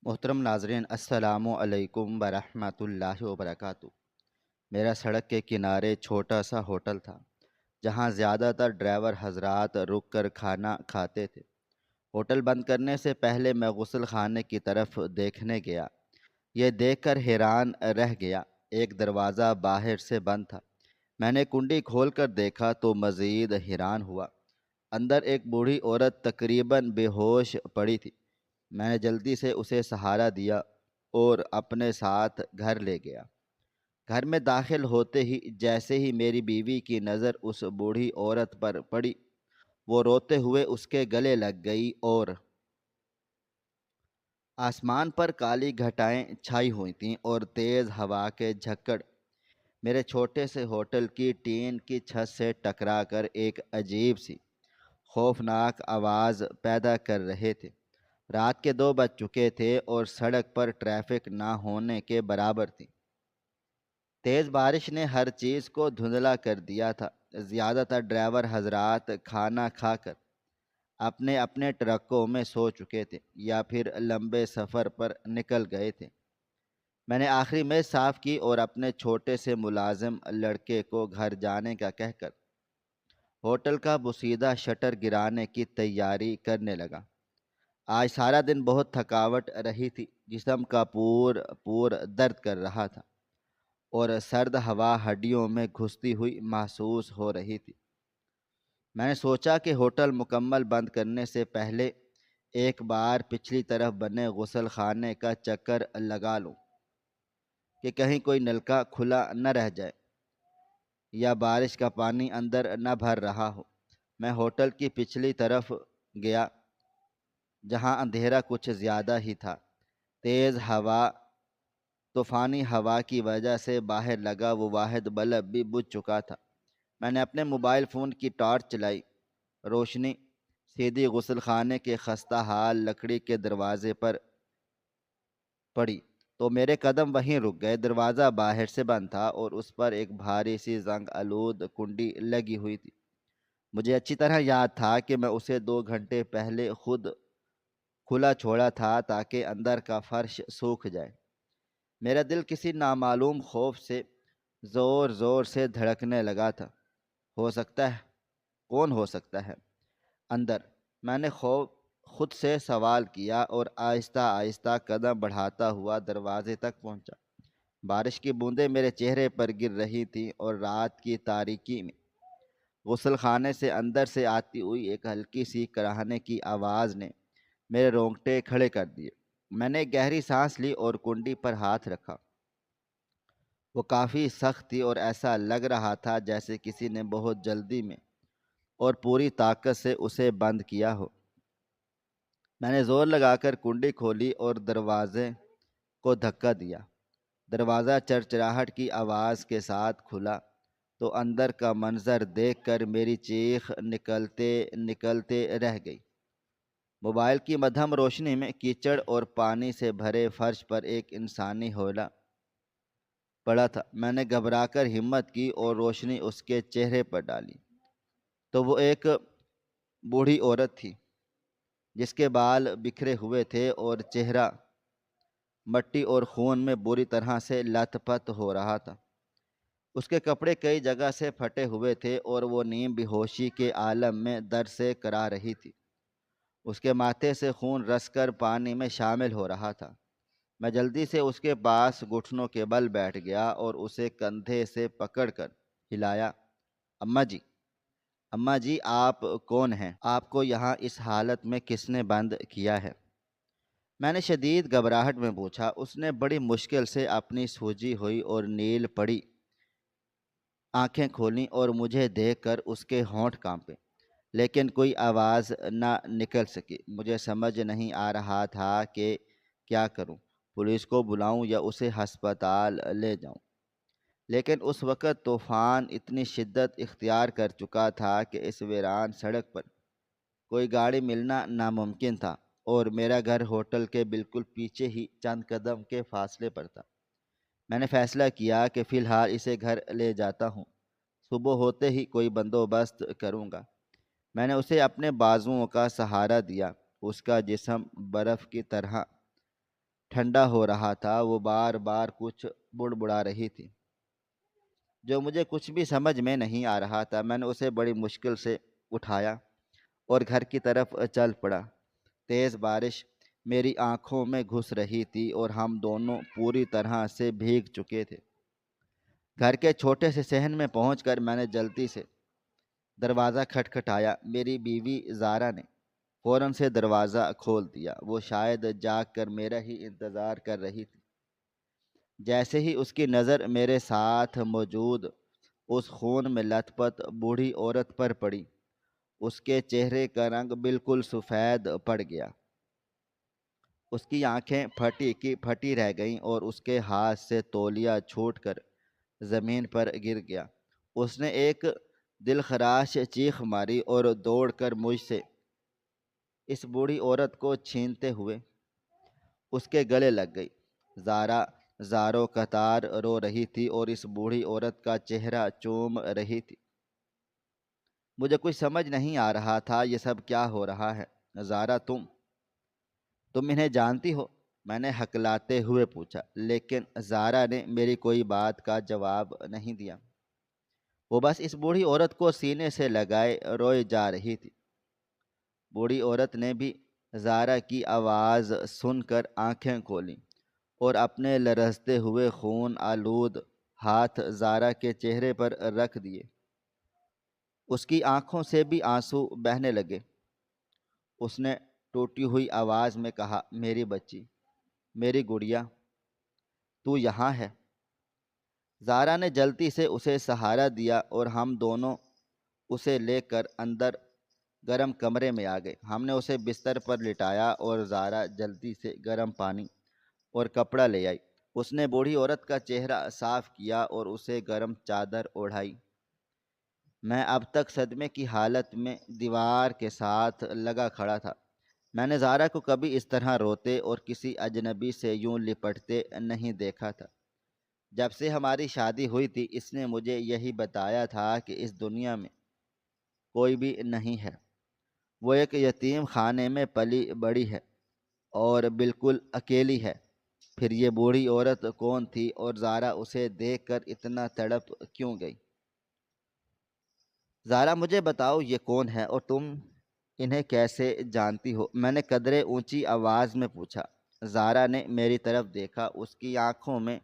محترم ناظرین، السلام علیکم ورحمۃ اللہ وبرکاتہ۔ میرا سڑک کے کنارے چھوٹا سا ہوٹل تھا جہاں زیادہ تر ڈرائیور حضرات رک کر کھانا کھاتے تھے۔ ہوٹل بند کرنے سے پہلے میں غسل خانے کی طرف دیکھنے گیا۔ یہ دیکھ کر حیران رہ گیا، ایک دروازہ باہر سے بند تھا۔ میں نے کنڈی کھول کر دیکھا تو مزید حیران ہوا۔ اندر ایک بوڑھی عورت تقریباً بے ہوش پڑی تھی۔ میں نے جلدی سے اسے سہارا دیا اور اپنے ساتھ گھر لے گیا۔ گھر میں داخل ہوتے ہی جیسے ہی میری بیوی کی نظر اس بوڑھی عورت پر پڑی، وہ روتے ہوئے اس کے گلے لگ گئی اور آسمان پر کالی گھٹائیں چھائی ہوئی تھیں اور تیز ہوا کے جھکڑ میرے چھوٹے سے ہوٹل کی ٹین کی چھت سے ٹکرا کر ایک عجیب سی خوفناک آواز پیدا کر رہے تھے۔ رات کے 2 بج چکے تھے اور سڑک پر ٹریفک نہ ہونے کے برابر تھی۔ تیز بارش نے ہر چیز کو دھندلا کر دیا تھا۔ زیادہ تر ڈرائیور حضرات کھانا کھا کر اپنے اپنے ٹرکوں میں سو چکے تھے یا پھر لمبے سفر پر نکل گئے تھے۔ میں نے آخری میز صاف کی اور اپنے چھوٹے سے ملازم لڑکے کو گھر جانے کا کہہ کر ہوٹل کا بوسیدہ شٹر گرانے کی تیاری کرنے لگا۔ آج سارا دن بہت تھکاوٹ رہی تھی، جسم کا پور درد کر رہا تھا اور سرد ہوا ہڈیوں میں گھستی ہوئی محسوس ہو رہی تھی۔ میں نے سوچا کہ ہوٹل مکمل بند کرنے سے پہلے ایک بار پچھلی طرف بنے غسل خانے کا چکر لگا لوں، کہ کہیں کوئی نلکا کھلا نہ رہ جائے یا بارش کا پانی اندر نہ بھر رہا ہو۔ میں ہوٹل کی پچھلی طرف گیا جہاں اندھیرا کچھ زیادہ ہی تھا۔ تیز ہوا، طوفانی ہوا کی وجہ سے باہر لگا وہ واحد بلب بھی بجھ چکا تھا۔ میں نے اپنے موبائل فون کی ٹارچ چلائی۔ روشنی سیدھی غسل خانے کے خستہ حال لکڑی کے دروازے پر پڑی تو میرے قدم وہیں رک گئے۔ دروازہ باہر سے بند تھا اور اس پر ایک بھاری سی زنگ آلود کنڈی لگی ہوئی تھی۔ مجھے اچھی طرح یاد تھا کہ میں اسے 2 گھنٹے پہلے خود کھلا چھوڑا تھا تاکہ اندر کا فرش سوکھ جائے۔ میرا دل کسی نامعلوم خوف سے زور زور سے دھڑکنے لگا تھا۔ ہو سکتا ہے، کون ہو سکتا ہے اندر؟ میں نے خود سے سوال کیا اور آہستہ آہستہ قدم بڑھاتا ہوا دروازے تک پہنچا۔ بارش کی بوندیں میرے چہرے پر گر رہی تھیں اور رات کی تاریکی میں غسل خانے سے اندر سے آتی ہوئی ایک ہلکی سی کراہنے کی آواز نے میرے رونگٹے کھڑے کر دیے۔ میں نے ایک گہری سانس لی اور کنڈی پر ہاتھ رکھا۔ وہ کافی سخت تھی اور ایسا لگ رہا تھا جیسے کسی نے بہت جلدی میں اور پوری طاقت سے اسے بند کیا ہو۔ میں نے زور لگا کر کنڈی کھولی اور دروازے کو دھکا دیا۔ دروازہ چرچراہٹ کی آواز کے ساتھ کھلا تو اندر کا منظر دیکھ کر میری چیخ نکلتے نکلتے رہ گئی۔ موبائل کی مدھم روشنی میں کیچڑ اور پانی سے بھرے فرش پر ایک انسانی ہولہ پڑا تھا۔ میں نے گھبرا کر ہمت کی اور روشنی اس کے چہرے پر ڈالی تو وہ ایک بوڑھی عورت تھی جس کے بال بکھرے ہوئے تھے اور چہرہ مٹی اور خون میں بری طرح سے لت پت ہو رہا تھا۔ اس کے کپڑے کئی جگہ سے پھٹے ہوئے تھے اور وہ نیم بے ہوشی کے عالم میں درد سے کرا رہی تھی۔ اس کے ماتھے سے خون رس کر پانی میں شامل ہو رہا تھا۔ میں جلدی سے اس کے پاس گھٹنوں کے بل بیٹھ گیا اور اسے کندھے سے پکڑ کر ہلایا۔ اماں جی آپ کون ہیں؟ آپ کو یہاں اس حالت میں کس نے بند کیا ہے؟ میں نے شدید گھبراہٹ میں پوچھا۔ اس نے بڑی مشکل سے اپنی سوجی ہوئی اور نیل پڑی آنکھیں کھولیں اور مجھے دیکھ کر اس کے ہونٹ کانپے، لیکن کوئی آواز نہ نکل سکی۔ مجھے سمجھ نہیں آ رہا تھا کہ کیا کروں، پولیس کو بلاؤں یا اسے ہسپتال لے جاؤں۔ لیکن اس وقت طوفان اتنی شدت اختیار کر چکا تھا کہ اس ویران سڑک پر کوئی گاڑی ملنا ناممکن تھا اور میرا گھر ہوٹل کے بالکل پیچھے ہی چند قدم کے فاصلے پر تھا۔ میں نے فیصلہ کیا کہ فی الحال اسے گھر لے جاتا ہوں، صبح ہوتے ہی کوئی بندوبست کروں گا۔ میں نے اسے اپنے بازوؤں کا سہارا دیا۔ اس کا جسم برف کی طرح ٹھنڈا ہو رہا تھا۔ وہ بار بار کچھ بڑبڑا رہی تھی جو مجھے کچھ بھی سمجھ میں نہیں آ رہا تھا۔ میں نے اسے بڑی مشکل سے اٹھایا اور گھر کی طرف چل پڑا۔ تیز بارش میری آنکھوں میں گھس رہی تھی اور ہم دونوں پوری طرح سے بھیگ چکے تھے۔ گھر کے چھوٹے سے صحن میں پہنچ کر میں نے جلدی سے دروازہ کھٹکھٹایا۔ میری بیوی زارا نے فوراً سے دروازہ کھول دیا۔ وہ شاید جاگ کر میرا ہی انتظار کر رہی تھی۔ جیسے ہی اس کی نظر میرے ساتھ موجود اس خون میں لت پت بوڑھی عورت پر پڑی، اس کے چہرے کا رنگ بالکل سفید پڑ گیا۔ اس کی آنکھیں پھٹی کی پھٹی رہ گئیں اور اس کے ہاتھ سے تولیہ چھوٹ کر زمین پر گر گیا۔ اس نے ایک دلخراش چیخ ماری اور دوڑ کر مجھ سے اس بوڑھی عورت کو چھینتے ہوئے اس کے گلے لگ گئی۔ زارا زاروں قطار رو رہی تھی اور اس بوڑھی عورت کا چہرہ چوم رہی تھی۔ مجھے کچھ سمجھ نہیں آ رہا تھا یہ سب کیا ہو رہا ہے۔ زارا تم انہیں جانتی ہو؟ میں نے ہکلاتے ہوئے پوچھا، لیکن زارا نے میری کوئی بات کا جواب نہیں دیا۔ وہ بس اس بوڑھی عورت کو سینے سے لگائے روئے جا رہی تھی۔ بوڑھی عورت نے بھی زارا کی آواز سن کر آنکھیں کھولیں اور اپنے لرزتے ہوئے خون آلود ہاتھ زارا کے چہرے پر رکھ دیے۔ اس کی آنکھوں سے بھی آنسو بہنے لگے۔ اس نے ٹوٹی ہوئی آواز میں کہا، میری بچی، میری گڑیا، تو یہاں ہے؟ زارا نے جلدی سے اسے سہارا دیا اور ہم دونوں اسے لے کر اندر گرم کمرے میں آ گئے۔ ہم نے اسے بستر پر لٹایا اور زارا جلدی سے گرم پانی اور کپڑا لے آئی۔ اس نے بوڑھی عورت کا چہرہ صاف کیا اور اسے گرم چادر اوڑھائی۔ میں اب تک صدمے کی حالت میں دیوار کے ساتھ لگا کھڑا تھا۔ میں نے زارا کو کبھی اس طرح روتے اور کسی اجنبی سے یوں لپٹتے نہیں دیکھا تھا۔ جب سے ہماری شادی ہوئی تھی اس نے مجھے یہی بتایا تھا کہ اس دنیا میں کوئی بھی نہیں ہے، وہ ایک یتیم خانے میں پلی بڑی ہے اور بالکل اکیلی ہے۔ پھر یہ بوڑھی عورت کون تھی اور زارا اسے دیکھ کر اتنا تڑپ کیوں گئی؟ زارا مجھے بتاؤ یہ کون ہے اور تم انہیں کیسے جانتی ہو؟ میں نے قدرے اونچی آواز میں پوچھا۔ زارا نے میری طرف دیکھا۔ اس کی آنکھوں میں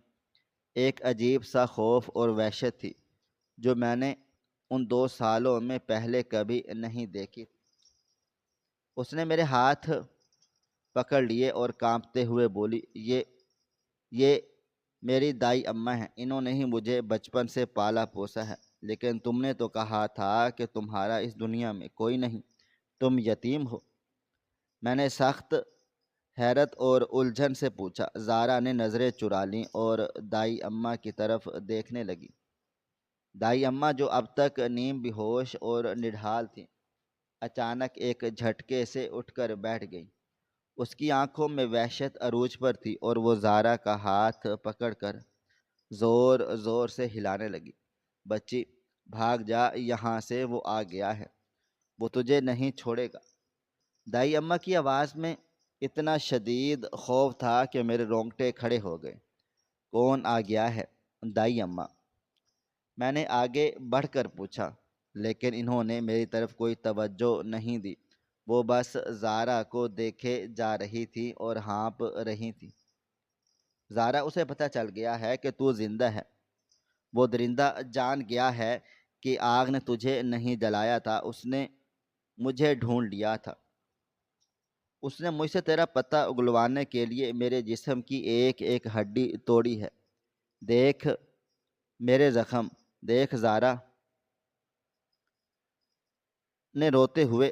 ایک عجیب سا خوف اور وحشت تھی جو میں نے ان 2 سالوں میں پہلے کبھی نہیں دیکھی۔ اس نے میرے ہاتھ پکڑ لیے اور کانپتے ہوئے بولی، یہ میری دائی اماں ہیں۔ انہوں نے ہی مجھے بچپن سے پالا پوسا ہے۔ لیکن تم نے تو کہا تھا کہ تمہارا اس دنیا میں کوئی نہیں، تم یتیم ہو۔ میں نے سخت حیرت اور الجھن سے پوچھا۔ زارا نے نظریں چرا لیں اور دائی اماں کی طرف دیکھنے لگی۔ دائی اماں جو اب تک نیم بے ہوش اور نڈھال تھیں، اچانک ایک جھٹکے سے اٹھ کر بیٹھ گئی۔ اس کی آنکھوں میں وحشت عروج پر تھی اور وہ زارا کا ہاتھ پکڑ کر زور زور سے ہلانے لگی۔ بچی، بھاگ جا یہاں سے، وہ آ گیا ہے، وہ تجھے نہیں چھوڑے گا۔ دائی اماں کی آواز میں اتنا شدید خوف تھا کہ میرے رونگٹے کھڑے ہو گئے۔ کون آ گیا ہے؟ دائی اماں، میں نے آگے بڑھ کر پوچھا، لیکن انہوں نے میری طرف کوئی توجہ نہیں دی۔ وہ بس زارا کو دیکھے جا رہی تھی اور ہانپ رہی تھی۔ زارا، اسے پتہ چل گیا ہے کہ تو زندہ ہے۔ وہ درندہ جان گیا ہے کہ آگ نے تجھے نہیں جلایا تھا، اس نے مجھے ڈھونڈ لیا تھا۔ اس نے مجھ سے تیرا پتہ اگلوانے کے لیے میرے جسم کی ایک ایک ہڈی توڑی ہے۔ دیکھ میرے زخم، دیکھ۔ زارا نے روتے ہوئے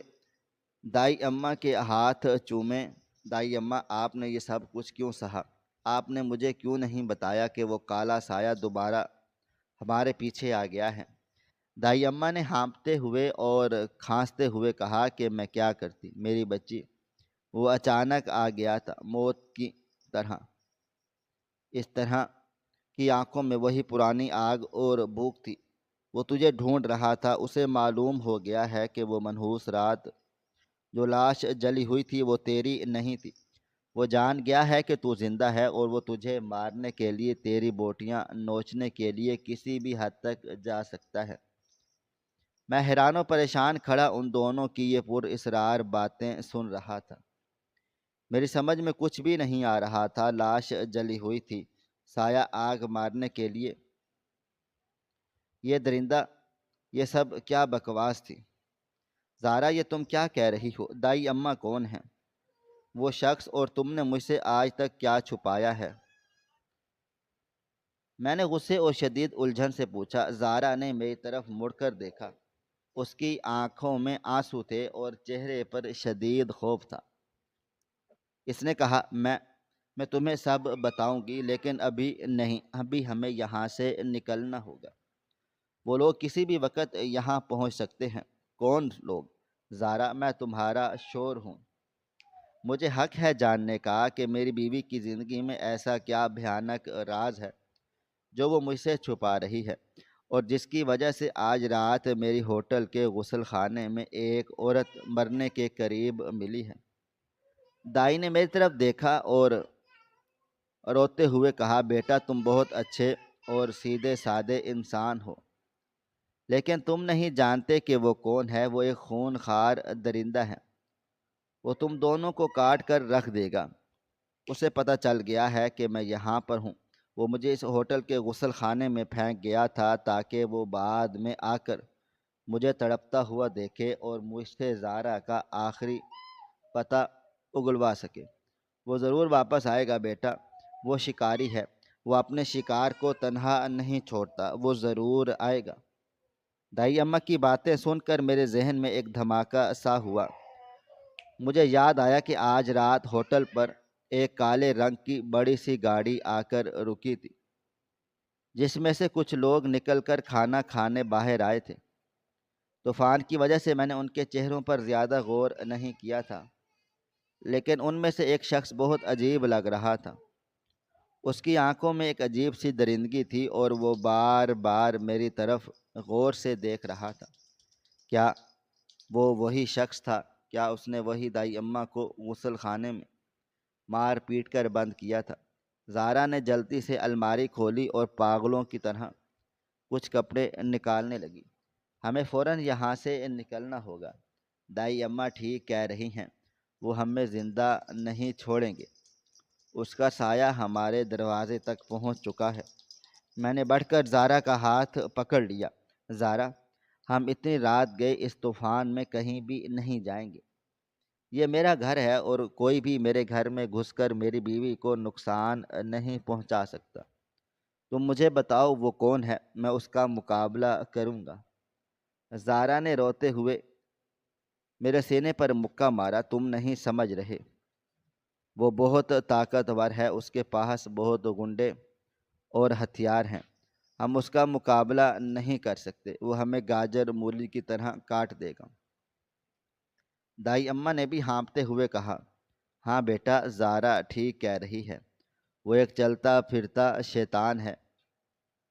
دائی اماں کے ہاتھ چومے۔ دائی اماں، آپ نے یہ سب کچھ کیوں سہا؟ آپ نے مجھے کیوں نہیں بتایا کہ وہ کالا سایہ دوبارہ ہمارے پیچھے آ گیا ہے؟ دائی اماں نے ہانپتے ہوئے اور کھانستے ہوئے کہا کہ میں کیا کرتی میری بچی، وہ اچانک آ گیا تھا، موت کی طرح۔ اس طرح کی آنکھوں میں وہی پرانی آگ اور بھوک تھی۔ وہ تجھے ڈھونڈ رہا تھا۔ اسے معلوم ہو گیا ہے کہ وہ منحوس رات جو لاش جلی ہوئی تھی وہ تیری نہیں تھی، وہ جان گیا ہے کہ تو زندہ ہے اور وہ تجھے مارنے کے لیے تیری بوٹیاں نوچنے کے لیے کسی بھی حد تک جا سکتا ہے۔ میں حیران و پریشان کھڑا ان دونوں کی یہ پر اسرار باتیں سن رہا تھا۔ میری سمجھ میں کچھ بھی نہیں آ رہا تھا۔ لاش جلی ہوئی تھی، سایہ آگ مارنے کے لیے یہ درندہ، یہ سب کیا بکواس تھی؟ زارا، یہ تم کیا کہہ رہی ہو؟ دائی اماں کون ہیں؟ وہ شخص، اور تم نے مجھ سے آج تک کیا چھپایا ہے؟ میں نے غصے اور شدید الجھن سے پوچھا۔ زارا نے میری طرف مڑ کر دیکھا۔ اس کی آنکھوں میں آنسو تھے اور چہرے پر شدید خوف تھا۔ اس نے کہا، میں تمہیں سب بتاؤں گی، لیکن ابھی نہیں، ابھی ہمیں یہاں سے نکلنا ہوگا۔ وہ لوگ کسی بھی وقت یہاں پہنچ سکتے ہیں۔ کون لوگ؟ زارا، میں تمہارا شور ہوں۔ مجھے حق ہے جاننے کا کہ میری بیوی کی زندگی میں ایسا کیا بھیانک راز ہے جو وہ مجھ سے چھپا رہی ہے، اور جس کی وجہ سے آج رات میری ہوٹل کے غسل خانے میں ایک عورت مرنے کے قریب ملی ہے۔ دائی نے میری طرف دیکھا اور روتے ہوئے کہا، بیٹا تم بہت اچھے اور سیدھے سادے انسان ہو، لیکن تم نہیں جانتے کہ وہ کون ہے۔ وہ ایک خون خوار درندہ ہے، وہ تم دونوں کو کاٹ کر رکھ دے گا۔ اسے پتہ چل گیا ہے کہ میں یہاں پر ہوں۔ وہ مجھے اس ہوٹل کے غسل خانے میں پھینک گیا تھا تاکہ وہ بعد میں آ کر مجھے تڑپتا ہوا دیکھے اور مجھ سے زارا کا آخری پتہ اگلوا سکے۔ وہ ضرور واپس آئے گا بیٹا، وہ شکاری ہے، وہ اپنے شکار کو تنہا نہیں چھوڑتا، وہ ضرور آئے گا۔ دائی اماں کی باتیں سن کر میرے ذہن میں ایک دھماکہ سا ہوا۔ مجھے یاد آیا کہ آج رات ہوٹل پر ایک کالے رنگ کی بڑی سی گاڑی آ کر رکی تھی، جس میں سے کچھ لوگ نکل کر کھانا کھانے باہر آئے تھے۔ طوفان کی وجہ سے میں نے ان کے چہروں پر زیادہ غور نہیں کیا تھا، لیکن ان میں سے ایک شخص بہت عجیب لگ رہا تھا۔ اس کی آنکھوں میں ایک عجیب سی درندگی تھی اور وہ بار بار میری طرف غور سے دیکھ رہا تھا۔ کیا وہ وہی شخص تھا؟ کیا اس نے وہی دائی اماں کو غسل خانے میں مار پیٹ کر بند کیا تھا؟ زارا نے جلدی سے الماری کھولی اور پاگلوں کی طرح کچھ کپڑے نکالنے لگی۔ ہمیں فوراً یہاں سے نکلنا ہوگا۔ دائی اماں ٹھیک کہہ رہی ہیں، وہ ہمیں زندہ نہیں چھوڑیں گے۔ اس کا سایہ ہمارے دروازے تک پہنچ چکا ہے۔ میں نے بڑھ کر زارا کا ہاتھ پکڑ لیا۔ زارا، ہم اتنی رات گئے، اس طوفان میں کہیں بھی نہیں جائیں گے۔ یہ میرا گھر ہے اور کوئی بھی میرے گھر میں گھس کر میری بیوی کو نقصان نہیں پہنچا سکتا۔ تم مجھے بتاؤ وہ کون ہے، میں اس کا مقابلہ کروں گا۔ زارا نے روتے ہوئے میرے سینے پر مکہ مارا۔ تم نہیں سمجھ رہے، وہ بہت طاقتور ہے، اس کے پاس بہت گنڈے اور ہتھیار ہیں۔ ہم اس کا مقابلہ نہیں کر سکتے، وہ ہمیں گاجر مولی کی طرح کاٹ دے گا۔ دائی اماں نے بھی ہانپتے ہوئے کہا، ہاں بیٹا، زارا ٹھیک کہہ رہی ہے، وہ ایک چلتا پھرتا شیطان ہے۔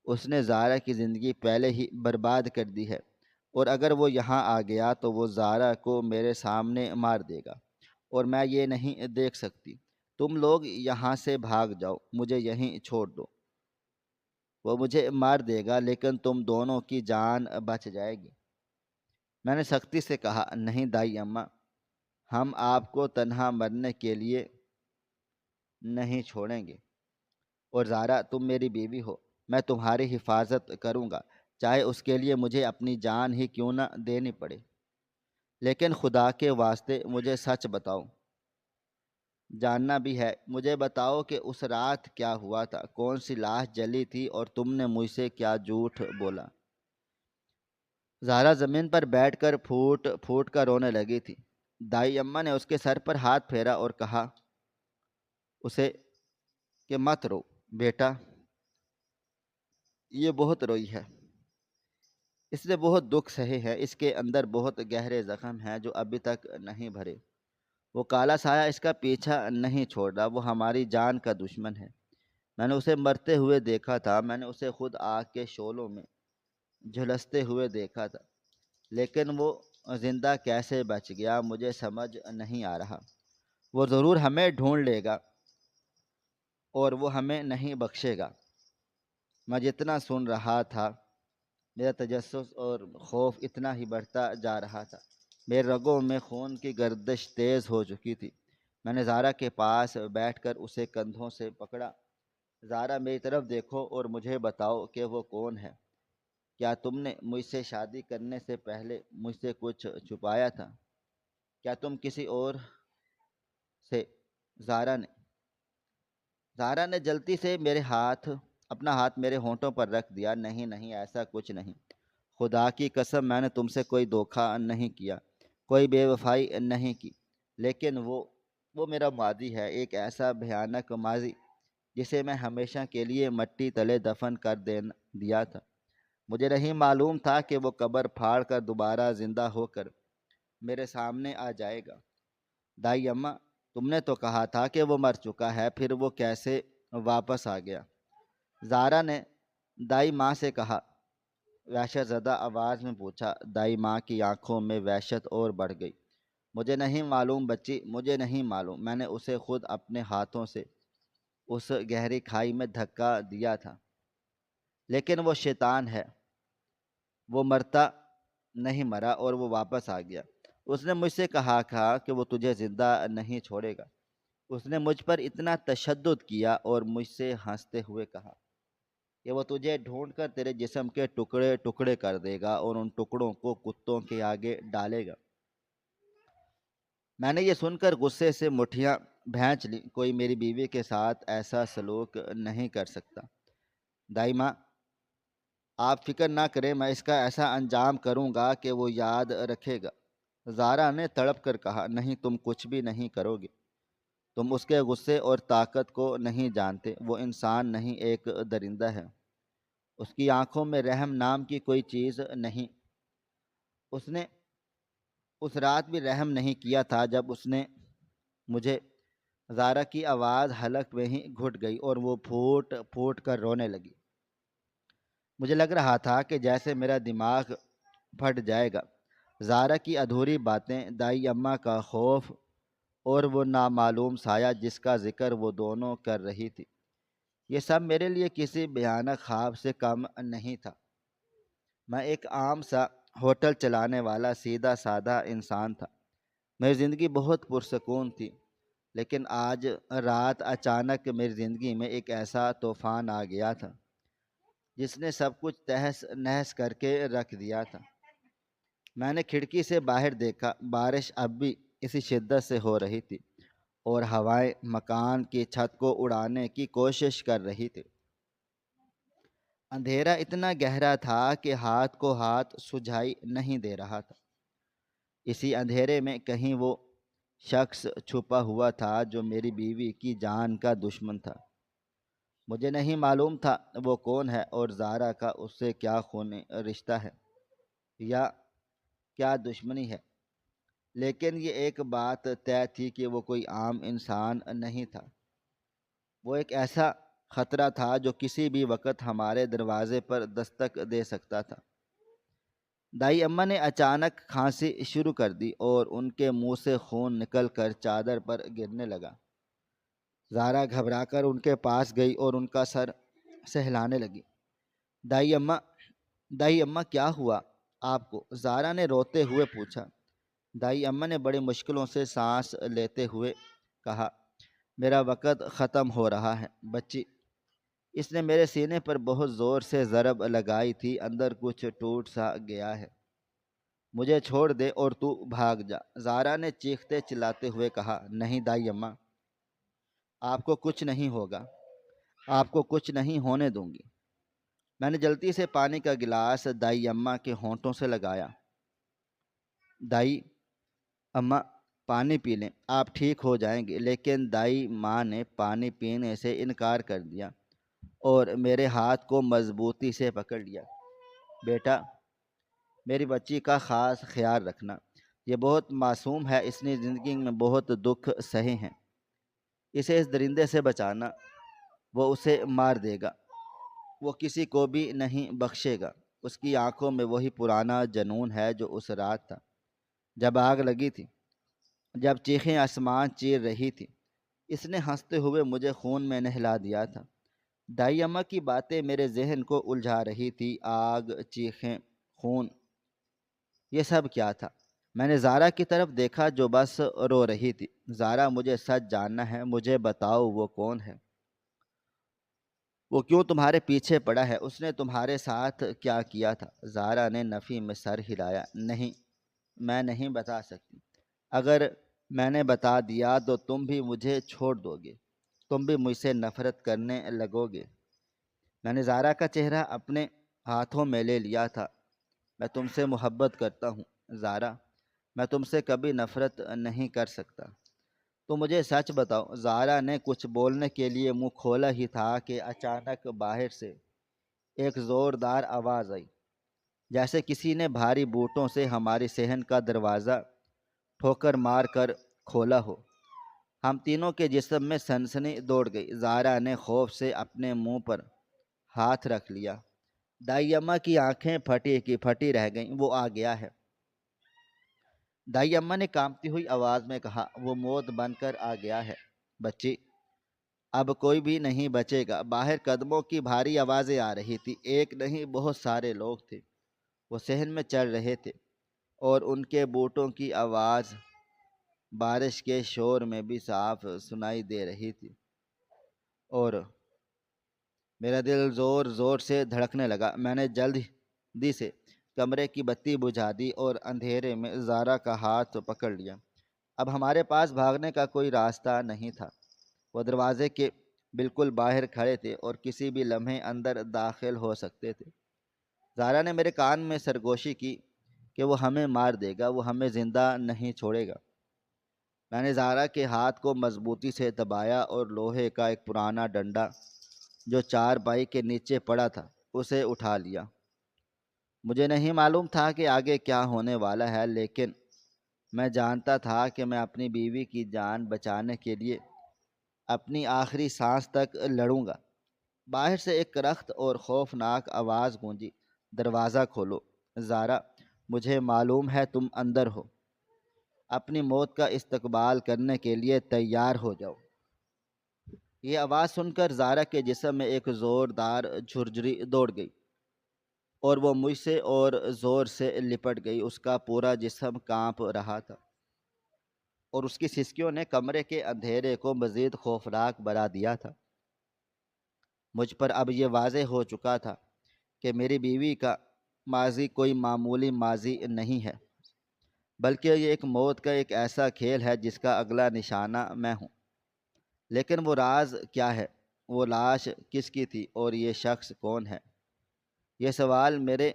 اس نے زارا کی زندگی پہلے ہی برباد کر دی ہے، اور اگر وہ یہاں آ گیا تو وہ زارا کو میرے سامنے مار دے گا، اور میں یہ نہیں دیکھ سکتی۔ تم لوگ یہاں سے بھاگ جاؤ، مجھے یہیں چھوڑ دو۔ وہ مجھے مار دے گا لیکن تم دونوں کی جان بچ جائے گی۔ میں نے سختی سے کہا، نہیں دائی اماں، ہم آپ کو تنہا مرنے کے لیے نہیں چھوڑیں گے۔ اور زارا، تم میری بیوی ہو، میں تمہاری حفاظت کروں گا، چاہے اس کے لیے مجھے اپنی جان ہی کیوں نہ دینی پڑے۔ لیکن خدا کے واسطے مجھے سچ بتاؤ، جاننا بھی ہے۔ مجھے بتاؤ کہ اس رات کیا ہوا تھا، کون سی لاش جلی تھی، اور تم نے مجھ سے کیا جھوٹ بولا۔ زارا زمین پر بیٹھ کر پھوٹ پھوٹ کر رونے لگی تھی۔ دائی اماں نے اس کے سر پر ہاتھ پھیرا اور کہا اسے کہ مت رو بیٹا، یہ بہت روئی ہے، اس نے بہت دکھ سہے ہے، اس کے اندر بہت گہرے زخم ہیں جو ابھی تک نہیں بھرے۔ وہ کالا سایہ اس کا پیچھا نہیں چھوڑ رہا، وہ ہماری جان کا دشمن ہے۔ میں نے اسے مرتے ہوئے دیکھا تھا، میں نے اسے خود آگ کے شعلوں میں جھلستے ہوئے دیکھا تھا، لیکن وہ زندہ کیسے بچ گیا مجھے سمجھ نہیں آ رہا۔ وہ ضرور ہمیں ڈھونڈ لے گا اور وہ ہمیں نہیں بخشے گا۔ میں جتنا سن رہا تھا میرا تجسس اور خوف اتنا ہی بڑھتا جا رہا تھا۔ میرے رگوں میں خون کی گردش تیز ہو چکی تھی۔ میں نے زارا کے پاس بیٹھ کر اسے کندھوں سے پکڑا۔ زارا، میری طرف دیکھو اور مجھے بتاؤ کہ وہ کون ہے۔ کیا تم نے مجھ سے شادی کرنے سے پہلے مجھ سے کچھ چھپایا تھا؟ کیا تم کسی اور سے؟ زارا نے زارا نے جلدی سے اپنا ہاتھ میرے ہونٹوں پر رکھ دیا۔ نہیں نہیں، ایسا کچھ نہیں۔ خدا کی قسم، میں نے تم سے کوئی دھوکہ نہیں کیا، کوئی بے وفائی نہیں کی۔ لیکن وہ میرا ماضی ہے، ایک ایسا بھیانک ماضی جسے میں ہمیشہ کے لیے مٹی تلے دفن کر دیا تھا۔ مجھے نہیں معلوم تھا کہ وہ قبر پھاڑ کر دوبارہ زندہ ہو کر میرے سامنے آ جائے گا۔ دائی اماں، تم نے تو کہا تھا کہ وہ مر چکا ہے، پھر وہ کیسے واپس آ گیا؟ زارا نے دائی ماں سے کہا، وحشت زدہ آواز میں پوچھا۔ دائی ماں کی آنکھوں میں وحشت اور بڑھ گئی۔ مجھے نہیں معلوم بچی، مجھے نہیں معلوم۔ میں نے اسے خود اپنے ہاتھوں سے اس گہری کھائی میں دھکا دیا تھا۔ لیکن وہ شیطان ہے، وہ مرتا نہیں مرا اور وہ واپس آ گیا۔ اس نے مجھ سے کہا تھا کہ وہ تجھے زندہ نہیں چھوڑے گا۔ اس نے مجھ پر اتنا تشدد کیا اور مجھ سے ہنستے ہوئے کہا کہ وہ تجھے ڈھونڈ کر تیرے جسم کے ٹکڑے ٹکڑے کر دے گا اور ان ٹکڑوں کو کتوں کے آگے ڈالے گا۔ میں نے یہ سن کر غصے سے مٹھیاں بھینچ لی۔ کوئی میری بیوی کے ساتھ ایسا سلوک نہیں کر سکتا۔ دائی ماں، آپ فکر نہ کریں، میں اس کا ایسا انجام کروں گا کہ وہ یاد رکھے گا۔ زارا نے تڑپ کر کہا، نہیں، تم کچھ بھی نہیں کرو گے۔ تم اس کے غصے اور طاقت کو نہیں جانتے۔ وہ انسان نہیں، ایک درندہ ہے۔ اس کی آنکھوں میں رحم نام کی کوئی چیز نہیں۔ اس نے اس رات بھی رحم نہیں کیا تھا جب اس نے مجھے… زارا کی آواز حلق میں ہی گھٹ گئی اور وہ پھوٹ پھوٹ کر رونے لگی۔ مجھے لگ رہا تھا کہ جیسے میرا دماغ پھٹ جائے گا۔ زارا کی ادھوری باتیں، دائی اماں کا خوف اور وہ نامعلوم سایہ جس کا ذکر وہ دونوں کر رہی تھی، یہ سب میرے لیے کسی بھیانک خواب سے کم نہیں تھا۔ میں ایک عام سا ہوٹل چلانے والا سیدھا سادہ انسان تھا۔ میری زندگی بہت پرسکون تھی، لیکن آج رات اچانک میری زندگی میں ایک ایسا طوفان آ گیا تھا جس نے سب کچھ تہس نہس کر کے رکھ دیا تھا۔ میں نے کھڑکی سے باہر دیکھا۔ بارش اب بھی اسی شدت سے ہو رہی تھی اور ہوائیں مکان کی چھت کو اڑانے کی کوشش کر رہی تھی۔ اندھیرا اتنا گہرا تھا کہ ہاتھ کو ہاتھ سجھائی نہیں دے رہا تھا۔ اسی اندھیرے میں کہیں وہ شخص چھپا ہوا تھا جو میری بیوی کی جان کا دشمن تھا۔ مجھے نہیں معلوم تھا وہ کون ہے اور زارا کا اس سے کیا خونی رشتہ ہے یا کیا دشمنی ہے، لیکن یہ ایک بات طے تھی کہ وہ کوئی عام انسان نہیں تھا۔ وہ ایک ایسا خطرہ تھا جو کسی بھی وقت ہمارے دروازے پر دستک دے سکتا تھا۔ دائی اماں نے اچانک کھانسی شروع کر دی اور ان کے منہ سے خون نکل کر چادر پر گرنے لگا۔ زارا گھبرا کر ان کے پاس گئی اور ان کا سر سہلانے لگی۔ دائی اماں کیا ہوا آپ کو؟ زارا نے روتے ہوئے پوچھا۔ دائی اماں نے بڑی مشکلوں سے سانس لیتے ہوئے کہا، میرا وقت ختم ہو رہا ہے بچی۔ اس نے میرے سینے پر بہت زور سے ضرب لگائی تھی، اندر کچھ ٹوٹ سا گیا ہے۔ مجھے چھوڑ دے اور تو بھاگ جا۔ زارا نے چیختے چلاتے ہوئے کہا، نہیں دائی اماں، آپ کو کچھ نہیں ہوگا، آپ کو کچھ نہیں ہونے دوں گی۔ میں نے جلدی سے پانی کا گلاس دائی اماں کے ہونٹوں سے لگایا۔ دائی اماں، پانی پی لیں، آپ ٹھیک ہو جائیں گے۔ لیکن دائی ماں نے پانی پینے سے انکار کر دیا اور میرے ہاتھ کو مضبوطی سے پکڑ لیا۔ بیٹا، میری بچی کا خاص خیال رکھنا، یہ بہت معصوم ہے، اس نے زندگی میں بہت دکھ سہے ہیں۔ اسے اس درندے سے بچانا، وہ اسے مار دے گا، وہ کسی کو بھی نہیں بخشے گا۔ اس کی آنکھوں میں وہی پرانا جنون ہے جو اس رات تھا جب آگ لگی تھی۔ جب چیخیں آسمان چیر رہی تھی، اس نے ہنستے ہوئے مجھے خون میں نہلا دیا تھا۔ دائی اماں کی باتیں میرے ذہن کو الجھا رہی تھی۔ آگ، چیخیں، خون، یہ سب کیا تھا؟ میں نے زارا کی طرف دیکھا جو بس رو رہی تھی۔ زارا، مجھے سچ جاننا ہے، مجھے بتاؤ وہ کون ہے؟ وہ کیوں تمہارے پیچھے پڑا ہے؟ اس نے تمہارے ساتھ کیا کیا تھا؟ زارا نے نفی میں سر ہلایا۔ نہیں، میں نہیں بتا سکتی۔ اگر میں نے بتا دیا تو تم بھی مجھے چھوڑ دو گے، تم بھی مجھ سے نفرت کرنے لگو گے۔ میں نے زارا کا چہرہ اپنے ہاتھوں میں لے لیا تھا۔ میں تم سے محبت کرتا ہوں زارا، میں تم سے کبھی نفرت نہیں کر سکتا۔ تو مجھے سچ بتاؤ۔ زارا نے کچھ بولنے کے لیے منہ کھولا ہی تھا کہ اچانک باہر سے ایک زوردار آواز آئی، جیسے کسی نے بھاری بوٹوں سے ہماری صحن کا دروازہ ٹھوکر مار کر کھولا ہو۔ ہم تینوں کے جسم میں سنسنی دوڑ گئی۔ زارا نے خوف سے اپنے منہ پر ہاتھ رکھ لیا۔ دائی اماں کی آنکھیں پھٹی کی پھٹی رہ گئیں۔ وہ آ گیا ہے، دائی اماں نے کانپتی ہوئی آواز میں کہا۔ وہ موت بن کر آ گیا ہے بچی، اب کوئی بھی نہیں بچے گا۔ باہر قدموں کی بھاری آوازیں آ رہی تھی۔ ایک نہیں، بہت سارے لوگ تھے، وہ صحن میں چل رہے تھے، اور ان کے بوٹوں کی آواز بارش کے شور میں بھی صاف سنائی دے رہی تھی، اور میرا دل زور زور سے دھڑکنے لگا۔ میں نے جلدی سے کمرے کی بتی بجھا دی اور اندھیرے میں زارا کا ہاتھ پکڑ لیا۔ اب ہمارے پاس بھاگنے کا کوئی راستہ نہیں تھا۔ وہ دروازے کے بالکل باہر کھڑے تھے اور کسی بھی لمحے اندر داخل ہو سکتے تھے۔ زارا نے میرے کان میں سرگوشی کی کہ وہ ہمیں مار دے گا، وہ ہمیں زندہ نہیں چھوڑے گا۔ میں نے زارا کے ہاتھ کو مضبوطی سے دبایا اور لوہے کا ایک پرانا ڈنڈا جو چارپائی کے نیچے پڑا تھا اسے اٹھا لیا۔ مجھے نہیں معلوم تھا کہ آگے کیا ہونے والا ہے، لیکن میں جانتا تھا کہ میں اپنی بیوی کی جان بچانے کے لیے اپنی آخری سانس تک لڑوں گا۔ باہر سے ایک رخت اور خوفناک آواز گونجی، دروازہ کھولو۔ زارا، مجھے معلوم ہے تم اندر ہو، اپنی موت کا استقبال کرنے کے لیے تیار ہو جاؤ۔ یہ آواز سن کر زارا کے جسم میں ایک زوردار جھرجھری دوڑ گئی، اور وہ مجھ سے اور زور سے لپٹ گئی۔ اس کا پورا جسم کانپ رہا تھا، اور اس کی سسکیوں نے کمرے کے اندھیرے کو مزید خوفناک بنا دیا تھا۔ مجھ پر اب یہ واضح ہو چکا تھا کہ میری بیوی کا ماضی کوئی معمولی ماضی نہیں ہے، بلکہ یہ ایک موت کا ایک ایسا کھیل ہے جس کا اگلا نشانہ میں ہوں۔ لیکن وہ راز کیا ہے؟ وہ لاش کس کی تھی، اور یہ شخص کون ہے؟ یہ سوال میرے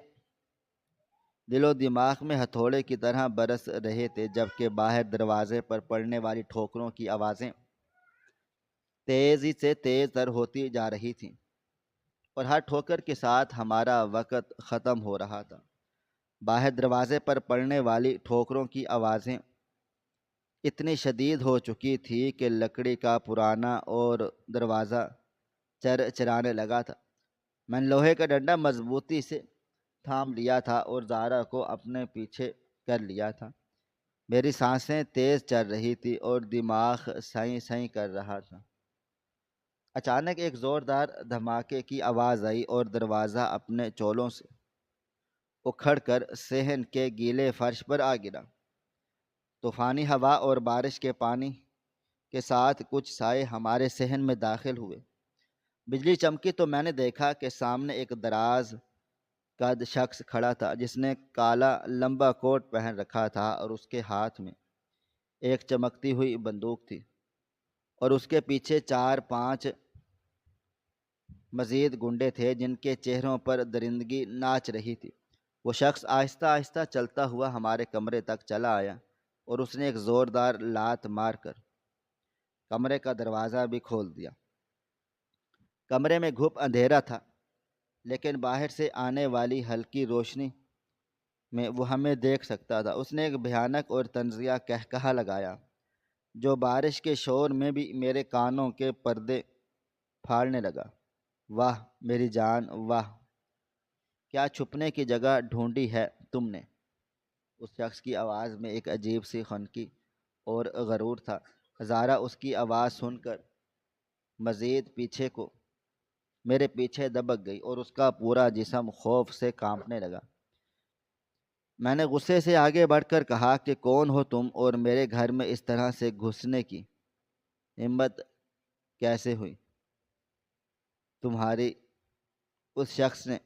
دل و دماغ میں ہتھوڑے کی طرح برس رہے تھے، جبکہ باہر دروازے پر پڑنے والی ٹھوکروں کی آوازیں تیزی سے تیز تر ہوتی جا رہی تھیں، اور ہر ٹھوکر کے ساتھ ہمارا وقت ختم ہو رہا تھا۔ باہر دروازے پر پڑنے والی ٹھوکروں کی آوازیں اتنی شدید ہو چکی تھی کہ لکڑی کا پرانا اور دروازہ چرانے لگا تھا۔ میں نے لوہے کا ڈنڈا مضبوطی سے تھام لیا تھا اور زارا کو اپنے پیچھے کر لیا تھا۔ میری سانسیں تیز چل رہی تھی اور دماغ سائیں سائیں کر رہا تھا۔ اچانک ایک زوردار دھماکے کی آواز آئی اور دروازہ اپنے چولوں سے اکھڑ کر صحن کے گیلے فرش پر آ گرا۔ طوفانی ہوا اور بارش کے پانی کے ساتھ کچھ سائے ہمارے صحن میں داخل ہوئے۔ بجلی چمکی تو میں نے دیکھا کہ سامنے ایک دراز قد شخص کھڑا تھا، جس نے کالا لمبا کوٹ پہن رکھا تھا، اور اس کے ہاتھ میں ایک چمکتی ہوئی بندوق تھی، اور اس کے پیچھے 4-5 مزید گنڈے تھے جن کے چہروں پر درندگی ناچ رہی تھی۔ وہ شخص آہستہ آہستہ چلتا ہوا ہمارے کمرے تک چلا آیا، اور اس نے ایک زوردار لات مار کر کمرے کا دروازہ بھی کھول دیا۔ کمرے میں گھپ اندھیرا تھا، لیکن باہر سے آنے والی ہلکی روشنی میں وہ ہمیں دیکھ سکتا تھا۔ اس نے ایک بھیانک اور طنزیہ قہقہہ لگایا جو بارش کے شور میں بھی میرے کانوں کے پردے پھاڑنے لگا۔ واہ میری جان، واہ، کیا چھپنے کی جگہ ڈھونڈی ہے تم نے؟ اس شخص کی آواز میں ایک عجیب سی خنکی اور غرور تھا۔ زارا اس کی آواز سن کر مزید پیچھے کو میرے پیچھے دبک گئی اور اس کا پورا جسم خوف سے کانپنے لگا۔ میں نے غصے سے آگے بڑھ کر کہا کہ کون ہو تم اور میرے گھر میں اس طرح سے گھسنے کی ہمت کیسے ہوئی؟ تمہاری اس شخص نے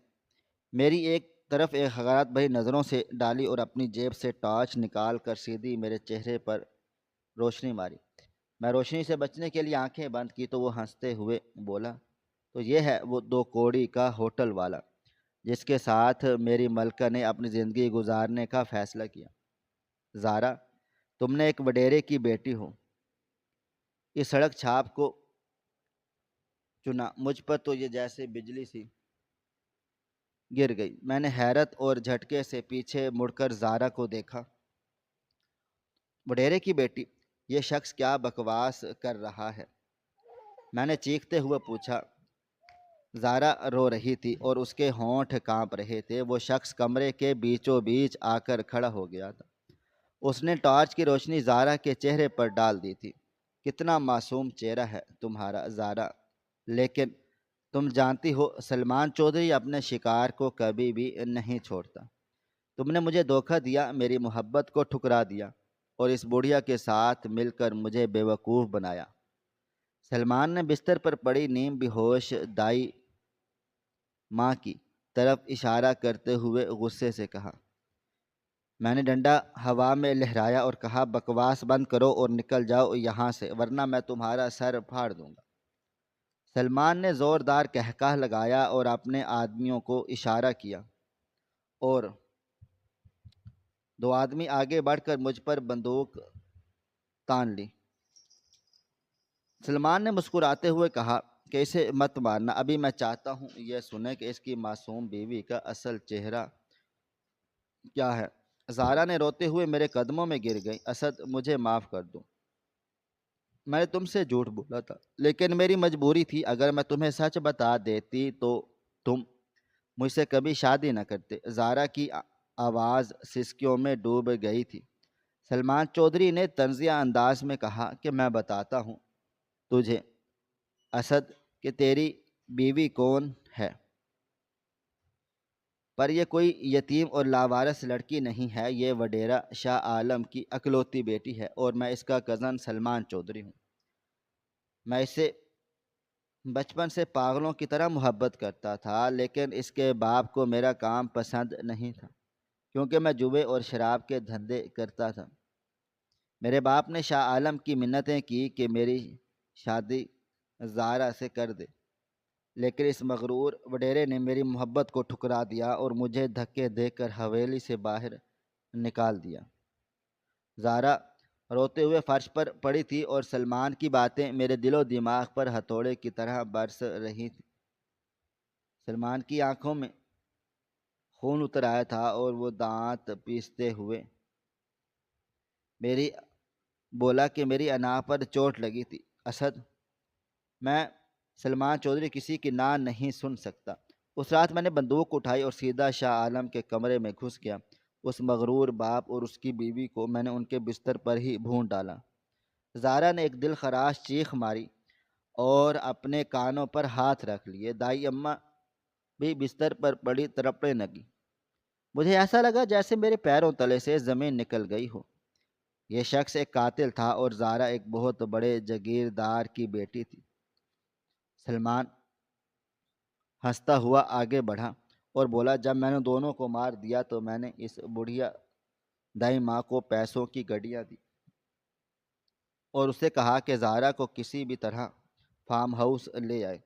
میری ایک طرف ایک حقارت بھری نظروں سے ڈالی اور اپنی جیب سے ٹارچ نکال کر سیدھی میرے چہرے پر روشنی ماری۔ میں روشنی سے بچنے کے لیے آنکھیں بند کی تو وہ ہنستے ہوئے بولا، تو یہ ہے وہ 2 کوڑی کا ہوٹل والا جس کے ساتھ میری ملکہ نے اپنی زندگی گزارنے کا فیصلہ کیا۔ زارا، تم نے ایک وڈیرے کی بیٹی ہو، اس سڑک چھاپ کو چنا۔ مجھ پر تو یہ جیسے بجلی سی گر گئی۔ میں نے حیرت اور جھٹکے سے پیچھے مڑ کر زارا کو دیکھا۔ وڈیرے کی بیٹی؟ یہ شخص کیا بکواس کر رہا ہے؟ میں نے چیختے ہوئے پوچھا۔ زارا رو رہی تھی اور اس کے ہونٹ کانپ رہے تھے۔ وہ شخص کمرے کے بیچوں بیچ آ کر کھڑا ہو گیا تھا۔ اس نے ٹارچ کی روشنی زارا کے چہرے پر ڈال دی تھی۔ کتنا معصوم چہرہ ہے تمہارا زارا، لیکن تم جانتی ہو سلمان چودھری اپنے شکار کو کبھی بھی نہیں چھوڑتا۔ تم نے مجھے دھوکہ دیا، میری محبت کو ٹھکرا دیا اور اس بڑھیا کے ساتھ مل کر مجھے بیوقوف بنایا۔ سلمان نے بستر پر پڑی نیم بے ہوش دائی ماں کی طرف اشارہ کرتے ہوئے غصے سے کہا۔ میں نے ڈنڈا ہوا میں لہرایا اور کہا، بکواس بند کرو اور نکل جاؤ یہاں سے، ورنہ میں تمہارا سر پھاڑ دوں گا۔ سلمان نے زوردار قہقہ لگایا اور اپنے آدمیوں کو اشارہ کیا اور 2 آدمی آگے بڑھ کر مجھ پر بندوق تان لی۔ سلمان نے مسکراتے ہوئے کہا کہ اسے مت مارنا، ابھی میں چاہتا ہوں یہ سنیں کہ اس کی معصوم بیوی کا اصل چہرہ کیا ہے۔ زارا نے روتے ہوئے میرے قدموں میں گر گئی۔ اسد، مجھے معاف کر دو، میں نے تم سے جھوٹ بولا تھا، لیکن میری مجبوری تھی۔ اگر میں تمہیں سچ بتا دیتی تو تم مجھ سے کبھی شادی نہ کرتے۔ زارا کی آواز سسکیوں میں ڈوب گئی تھی۔ سلمان چودھری نے طنزیہ انداز میں کہا کہ میں بتاتا ہوں تجھے اسد کہ تیری بیوی کون ہے، پر یہ کوئی یتیم اور لاوارث لڑکی نہیں ہے، یہ وڈیرہ شاہ عالم کی اکلوتی بیٹی ہے اور میں اس کا کزن سلمان چودھری ہوں۔ میں اسے بچپن سے پاگلوں کی طرح محبت کرتا تھا، لیکن اس کے باپ کو میرا کام پسند نہیں تھا کیونکہ میں جوئے اور شراب کے دھندے کرتا تھا۔ میرے باپ نے شاہ عالم کی منتیں کی کہ میری شادی زارا سے کر دے، لیکن اس مغرور وڈیرے نے میری محبت کو ٹھکرا دیا اور مجھے دھکے دے کر حویلی سے باہر نکال دیا۔ زارا روتے ہوئے فرش پر پڑی تھی اور سلمان کی باتیں میرے دل و دماغ پر ہتھوڑے کی طرح برس رہی تھیں۔ سلمان کی آنکھوں میں خون اتر آیا تھا اور وہ دانت پیستے ہوئے بولا کہ میری انا پر چوٹ لگی تھی۔ اسد، میں سلمان چودھری کسی کی نہ نہیں سن سکتا۔ اس رات میں نے بندوق اٹھائی اور سیدھا شاہ عالم کے کمرے میں گھس گیا۔ اس مغرور باپ اور اس کی بیوی کو میں نے ان کے بستر پر ہی بھون ڈالا۔ زارا نے ایک دل خراش چیخ ماری اور اپنے کانوں پر ہاتھ رکھ لیے۔ دائی اماں بھی بستر پر پڑی تڑپنے لگی۔ مجھے ایسا لگا جیسے میرے پیروں تلے سے زمین نکل گئی ہو۔ یہ شخص ایک قاتل تھا اور زارا ایک بہت بڑے جاگیردار کی بیٹی تھی۔ سلمان ہنستا ہوا آگے بڑھا اور بولا، جب میں نے دونوں کو مار دیا تو میں نے اس بڑھیا دائی ماں کو پیسوں کی گڈیاں دی اور اسے کہا کہ زارا کو کسی بھی طرح فارم ہاؤس لے آئے۔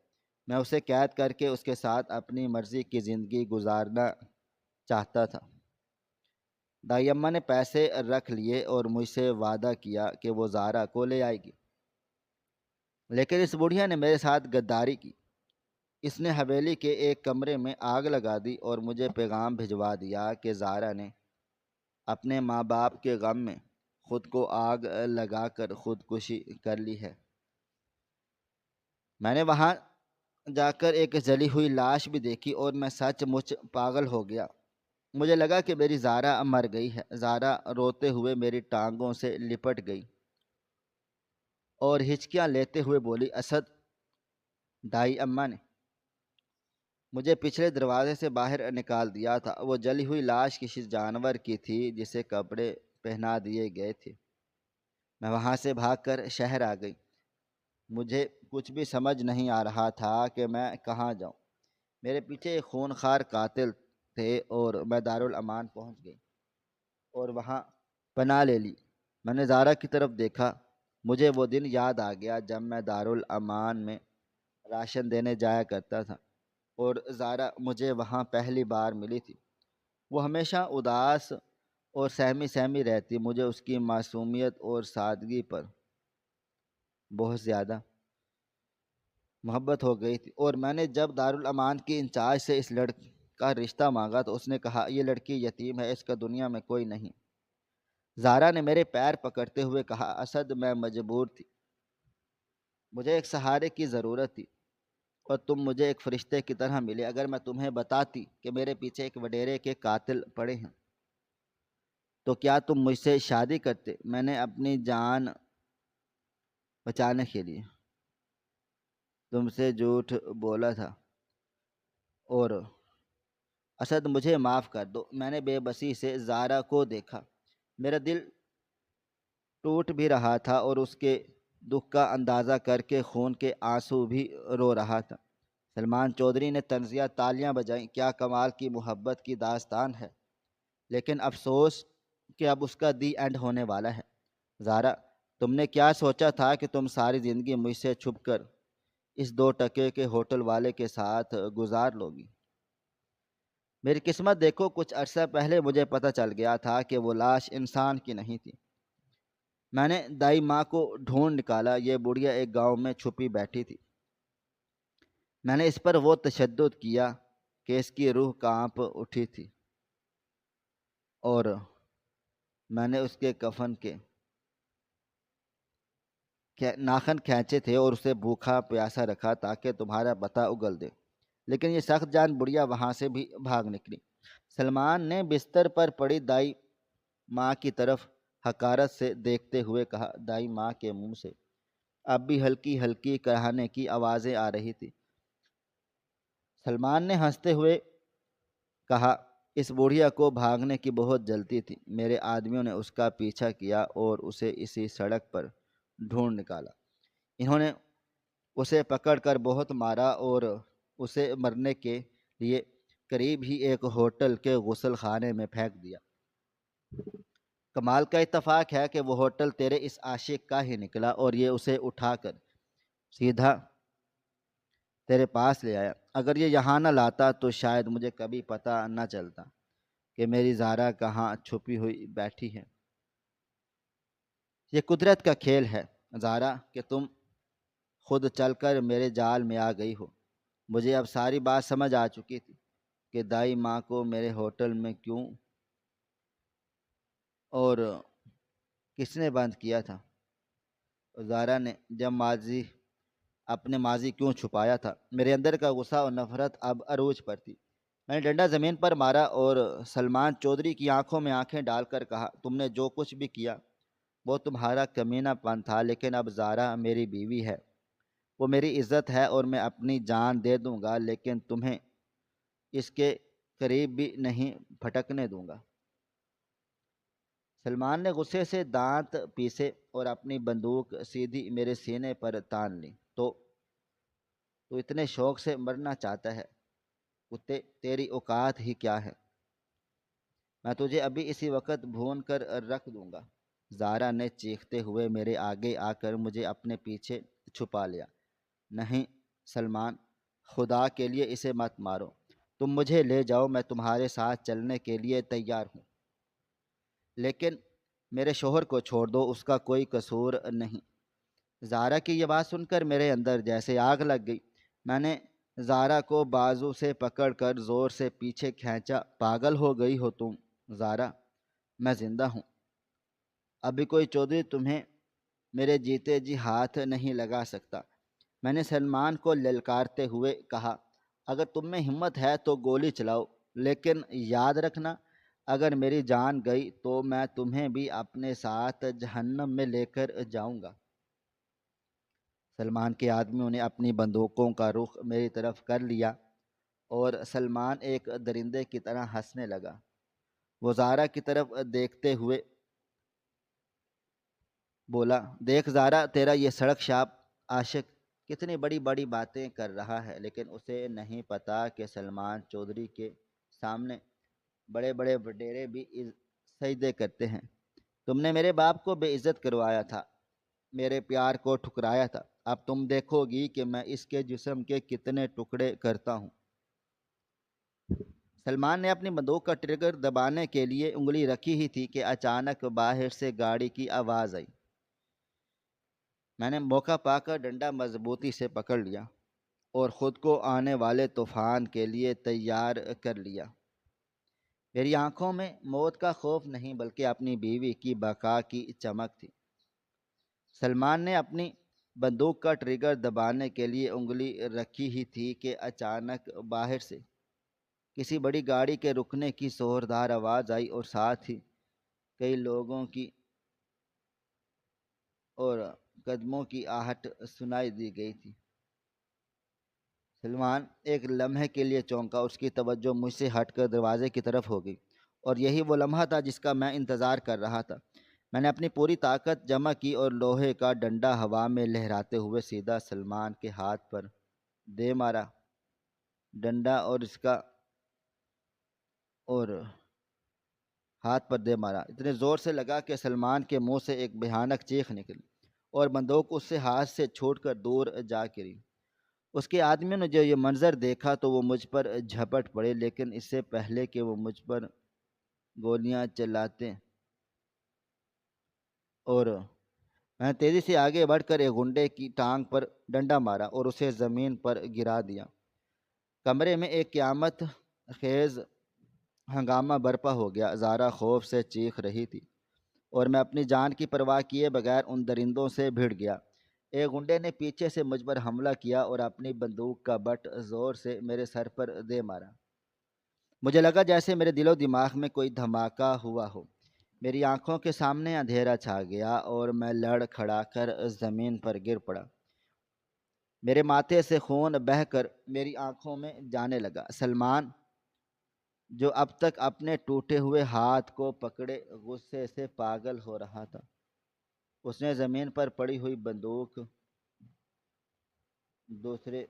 میں اسے قید کر کے اس کے ساتھ اپنی مرضی کی زندگی گزارنا چاہتا تھا۔ دائی اماں نے پیسے رکھ لیے اور مجھ سے وعدہ کیا کہ وہ زارا کو لے آئے گی، لیکن اس بڑھیا نے میرے ساتھ غداری کی۔ اس نے حویلی کے ایک کمرے میں آگ لگا دی اور مجھے پیغام بھجوا دیا کہ زارا نے اپنے ماں باپ کے غم میں خود کو آگ لگا کر خودکشی کر لی ہے۔ میں نے وہاں جا کر ایک جلی ہوئی لاش بھی دیکھی اور میں سچ مچ پاگل ہو گیا۔ مجھے لگا کہ میری زارا مر گئی ہے۔ زارا روتے ہوئے میری ٹانگوں سے لپٹ گئی اور ہچکیاں لیتے ہوئے بولی، اسد، دائی اماں نے مجھے پچھلے دروازے سے باہر نکال دیا تھا۔ وہ جلی ہوئی لاش کسی جانور کی تھی جسے کپڑے پہنا دیے گئے تھے۔ میں وہاں سے بھاگ کر شہر آ گئی۔ مجھے کچھ بھی سمجھ نہیں آ رہا تھا کہ میں کہاں جاؤں۔ میرے پیچھے ایک خونخوار قاتل تھے اور میں دارالامان پہنچ گئی اور وہاں پناہ لے لی۔ میں نے زارا کی طرف دیکھا۔ مجھے وہ دن یاد آ گیا جب میں دارالامان میں راشن دینے جایا کرتا تھا اور زارا مجھے وہاں پہلی بار ملی تھی۔ وہ ہمیشہ اداس اور سہمی سہمی رہتی۔ مجھے اس کی معصومیت اور سادگی پر بہت زیادہ محبت ہو گئی تھی، اور میں نے جب دارالامان کی انچارج سے اس لڑکی کا رشتہ مانگا تو اس نے کہا، یہ لڑکی یتیم ہے، اس کا دنیا میں کوئی نہیں۔ زارا نے میرے پیر پکڑتے ہوئے کہا، اسد، میں مجبور تھی، مجھے ایک سہارے کی ضرورت تھی اور تم مجھے ایک فرشتے کی طرح ملے۔ اگر میں تمہیں بتاتی کہ میرے پیچھے ایک وڈیرے کے قاتل پڑے ہیں تو کیا تم مجھ سے شادی کرتے؟ میں نے اپنی جان بچانے کے لیے تم سے جھوٹ بولا تھا، اور اسد، مجھے معاف کر دو۔ میں نے بے بسی سے زارا کو دیکھا۔ میرا دل ٹوٹ بھی رہا تھا اور اس کے دکھ کا اندازہ کر کے خون کے آنسو بھی رو رہا تھا۔ سلمان چودھری نے طنزیہ تالیاں بجائیں۔ کیا کمال کی محبت کی داستان ہے، لیکن افسوس کہ اب اس کا دی اینڈ ہونے والا ہے۔ زارا، تم نے کیا سوچا تھا کہ تم ساری زندگی مجھ سے چھپ کر اس 2 ٹکے کے ہوٹل والے کے ساتھ گزار لوگی؟ میری قسمت دیکھو، کچھ عرصہ پہلے مجھے پتہ چل گیا تھا کہ وہ لاش انسان کی نہیں تھی۔ میں نے دائی ماں کو ڈھونڈ نکالا۔ یہ بڑھیا ایک گاؤں میں چھپی بیٹھی تھی۔ میں نے اس پر وہ تشدد کیا کہ اس کی روح کانپ اٹھی تھی، اور میں نے اس کے کفن کے ناخن کھینچے تھے اور اسے بھوکھا پیاسا رکھا تاکہ تمہارا پتہ اگل دے، لیکن یہ سخت جان بڑھیا وہاں سے بھی بھاگ نکلی۔ سلمان نے بستر پر پڑی دائی ماں کی طرف حقارت سے دیکھتے ہوئے کہا۔ دائی ماں کے منہ سے اب بھی ہلکی ہلکی کہانے کی آوازیں آ رہی تھی۔ سلمان نے ہنستے ہوئے کہا، اس بڑھیا کو بھاگنے کی بہت جلدی تھی۔ میرے آدمیوں نے اس کا پیچھا کیا اور اسے اسی سڑک پر ڈھونڈ نکالا۔ انہوں نے اسے پکڑ کر بہت مارا اور اسے مرنے کے لیے قریب ہی ایک ہوٹل کے غسل خانے میں پھینک دیا۔ کمال کا اتفاق ہے کہ وہ ہوٹل تیرے اس عاشق کا ہی نکلا اور یہ اسے اٹھا کر سیدھا تیرے پاس لے آیا۔ اگر یہ یہاں نہ لاتا تو شاید مجھے کبھی پتہ نہ چلتا کہ میری زارا کہاں چھپی ہوئی بیٹھی ہے۔ یہ قدرت کا کھیل ہے زارا کہ تم خود چل کر میرے جال میں آ گئی ہو۔ مجھے اب ساری بات سمجھ آ چکی تھی کہ دائی ماں کو میرے ہوٹل میں کیوں اور کس نے بند کیا تھا۔ زارا نے جب اپنے ماضی کیوں چھپایا تھا۔ میرے اندر کا غصہ اور نفرت اب عروج پر تھی۔ میں نے ڈنڈا زمین پر مارا اور سلمان چودھری کی آنکھوں میں آنکھیں ڈال کر کہا، تم نے جو کچھ بھی کیا وہ تمہارا کمینہ پن تھا، لیکن اب زارا میری بیوی ہے، وہ میری عزت ہے اور میں اپنی جان دے دوں گا، لیکن تمہیں اس کے قریب بھی نہیں پھٹکنے دوں گا۔ سلمان نے غصے سے دانت پیسے اور اپنی بندوق سیدھی میرے سینے پر تان لی۔ تو اتنے شوق سے مرنا چاہتا ہے؟ کتے، تیری اوقات ہی کیا ہے؟ میں تجھے ابھی اسی وقت بھون کر رکھ دوں گا۔ زارا نے چیختے ہوئے میرے آگے آ کر مجھے اپنے پیچھے چھپا لیا۔ نہیں سلمان، خدا کے لیے اسے مت مارو، تم مجھے لے جاؤ، میں تمہارے ساتھ چلنے کے لیے تیار ہوں، لیکن میرے شوہر کو چھوڑ دو، اس کا کوئی قصور نہیں۔ زارا کی یہ بات سن کر میرے اندر جیسے آگ لگ گئی۔ میں نے زارا کو بازو سے پکڑ کر زور سے پیچھے کھینچا۔ پاگل ہو گئی ہو تم زارا، میں زندہ ہوں۔ ابھی کوئی چودھری تمہیں میرے جیتے جی ہاتھ نہیں لگا سکتا۔ میں نے سلمان کو للکارتے ہوئے کہا، اگر تم میں ہمت ہے تو گولی چلاؤ، لیکن یاد رکھنا اگر میری جان گئی تو میں تمہیں بھی اپنے ساتھ جہنم میں لے کر جاؤں گا۔ سلمان کے آدمیوں نے اپنی بندوقوں کا رخ میری طرف کر لیا اور سلمان ایک درندے کی طرح ہنسنے لگا۔ وہ زارا کی طرف دیکھتے ہوئے بولا، دیکھ زارا، تیرا یہ سڑک شاپ عاشق کتنی بڑی بڑی باتیں کر رہا ہے، لیکن اسے نہیں پتا کہ سلمان چودھری کے سامنے بڑے بڑے وڈیرے بھی سجدے کرتے ہیں۔ تم نے میرے باپ کو بے عزت کروایا تھا، میرے پیار کو ٹھکرایا تھا، اب تم دیکھو گی کہ میں اس کے جسم کے کتنے ٹکڑے کرتا ہوں۔ سلمان نے اپنی بندوق کا ٹریگر دبانے کے لیے انگلی رکھی ہی تھی کہ اچانک باہر سے گاڑی کی آواز آئی۔ میں نے موقع پا کر ڈنڈا مضبوطی سے پکڑ لیا اور خود کو آنے والے طوفان کے لیے تیار کر لیا۔ میری آنکھوں میں موت کا خوف نہیں بلکہ اپنی بیوی کی بقا کی چمک تھی۔ سلمان نے اپنی بندوق کا ٹریگر دبانے کے لیے انگلی رکھی ہی تھی کہ اچانک باہر سے کسی بڑی گاڑی کے رکنے کی زوردار آواز آئی اور ساتھ ہی کئی لوگوں کی اور قدموں کی آہٹ سنائی دی گئی تھی۔ سلمان ایک لمحے کے لیے چونکا، اس کی توجہ مجھ سے ہٹ کر دروازے کی طرف ہو گئی، اور یہی وہ لمحہ تھا جس کا میں انتظار کر رہا تھا۔ میں نے اپنی پوری طاقت جمع کی اور لوہے کا ڈنڈا ہوا میں لہراتے ہوئے سیدھا سلمان کے ہاتھ پر دے مارا۔ ڈنڈا اور ہاتھ پر دے مارا، اتنے زور سے لگا کہ سلمان کے منہ سے ایک بھیانک چیخ نکلی اور بندوق اس سے ہاتھ سے چھوٹ کر دور جا گری۔ اس کے آدمیوں نے جو یہ منظر دیکھا تو وہ مجھ پر جھپٹ پڑے، لیکن اس سے پہلے کہ وہ مجھ پر گولیاں چلاتے اور میں نے تیزی سے آگے بڑھ کر ایک گنڈے کی ٹانگ پر ڈنڈا مارا اور اسے زمین پر گرا دیا۔ کمرے میں ایک قیامت خیز ہنگامہ برپا ہو گیا۔ زارا خوف سے چیخ رہی تھی اور میں اپنی جان کی پرواہ کیے بغیر ان درندوں سے بھیڑ گیا۔ ایک گنڈے نے پیچھے سے مجھ پر حملہ کیا اور اپنی بندوق کا بٹ زور سے میرے سر پر دے مارا۔ مجھے لگا جیسے میرے دل و دماغ میں کوئی دھماکہ ہوا ہو۔ میری آنکھوں کے سامنے اندھیرا چھا گیا اور میں لڑ کھڑا کر زمین پر گر پڑا۔ میرے ماتھے سے خون بہہ کر میری آنکھوں میں جانے لگا۔ سلمان، جو اب تک اپنے ٹوٹے ہوئے ہاتھ کو پکڑے غصے سے پاگل ہو رہا تھا، اس نے زمین پر پڑی ہوئی بندوق دوسرے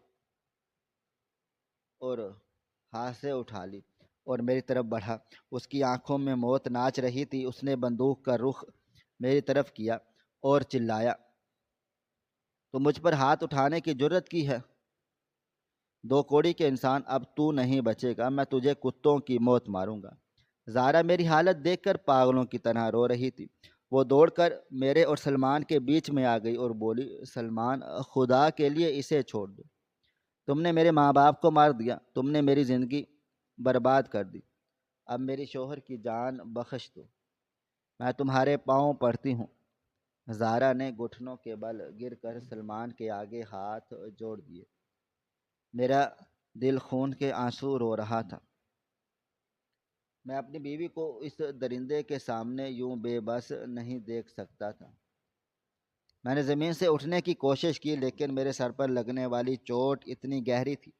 اور ہاتھ سے اٹھا لی اور میری طرف بڑھا۔ اس کی آنکھوں میں موت ناچ رہی تھی۔ اس نے بندوق کا رخ میری طرف کیا اور چلایا، تو مجھ پر ہاتھ اٹھانے کی جرت کی ہے؟ دو کوڑی کے انسان، اب تو نہیں بچے گا، میں تجھے کتوں کی موت ماروں گا۔ زارا میری حالت دیکھ کر پاگلوں کی طرح رو رہی تھی۔ وہ دوڑ کر میرے اور سلمان کے بیچ میں آ گئی اور بولی، سلمان، خدا کے لیے اسے چھوڑ دو، تم نے میرے ماں باپ کو مار دیا، تم نے میری زندگی برباد کر دی، اب میری شوہر کی جان بخش دو، میں تمہارے پاؤں پڑتی ہوں۔ زارا نے گھٹنوں کے بل گر کر سلمان کے آگے ہاتھ جوڑ دیے۔ میرا دل خون کے آنسو رو رہا تھا۔ میں اپنی بیوی کو اس درندے کے سامنے یوں بے بس نہیں دیکھ سکتا تھا۔ میں نے زمین سے اٹھنے کی کوشش کی، لیکن میرے سر پر لگنے والی چوٹ اتنی گہری تھی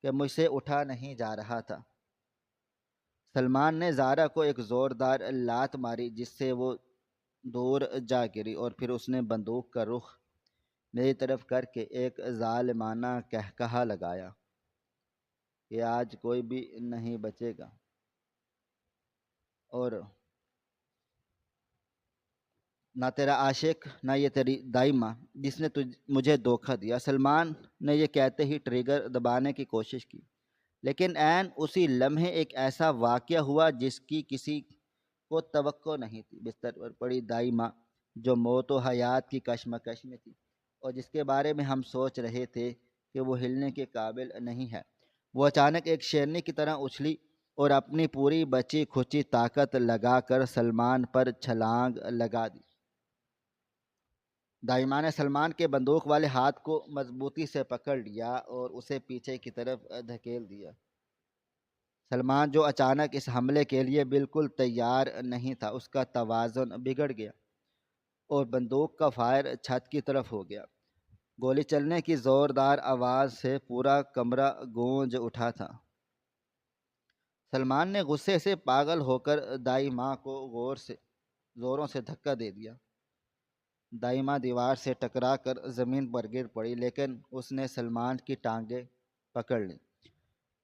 کہ مجھ سے اٹھا نہیں جا رہا تھا۔ سلمان نے زارا کو ایک زوردار لات ماری جس سے وہ دور جا گری، اور پھر اس نے بندوق کا رخ میری طرف کر کے ایک ظالمانہ قہقہہ لگایا کہ آج کوئی بھی نہیں بچے گا، اور نہ تیرا عاشق، نہ یہ تیری دائمہ جس نے مجھے دھوکہ دیا۔ سلمان نے یہ کہتے ہی ٹریگر دبانے کی کوشش کی، لیکن عین اسی لمحے ایک ایسا واقعہ ہوا جس کی کسی کو توقع نہیں تھی۔ بستر پر پڑی دائمہ، جو موت و حیات کی کشمکش میں تھی اور جس کے بارے میں ہم سوچ رہے تھے کہ وہ ہلنے کے قابل نہیں ہے، وہ اچانک ایک شیرنی کی طرح اچھلی اور اپنی پوری بچی کھچی طاقت لگا کر سلمان پر چھلانگ لگا دی۔ دائمہ نے سلمان کے بندوق والے ہاتھ کو مضبوطی سے پکڑ لیا اور اسے پیچھے کی طرف دھکیل دیا۔ سلمان، جو اچانک اس حملے کے لیے بالکل تیار نہیں تھا، اس کا توازن بگڑ گیا اور بندوق کا فائر چھت کی طرف ہو گیا۔ گولی چلنے کی زوردار آواز سے پورا کمرہ گونج اٹھا تھا۔ سلمان نے غصے سے پاگل ہو کر دائی ماں کو زوروں سے دھکا دے دیا۔ دائی ماں دیوار سے ٹکرا کر زمین پر گر پڑی، لیکن اس نے سلمان کی ٹانگیں پکڑ لیں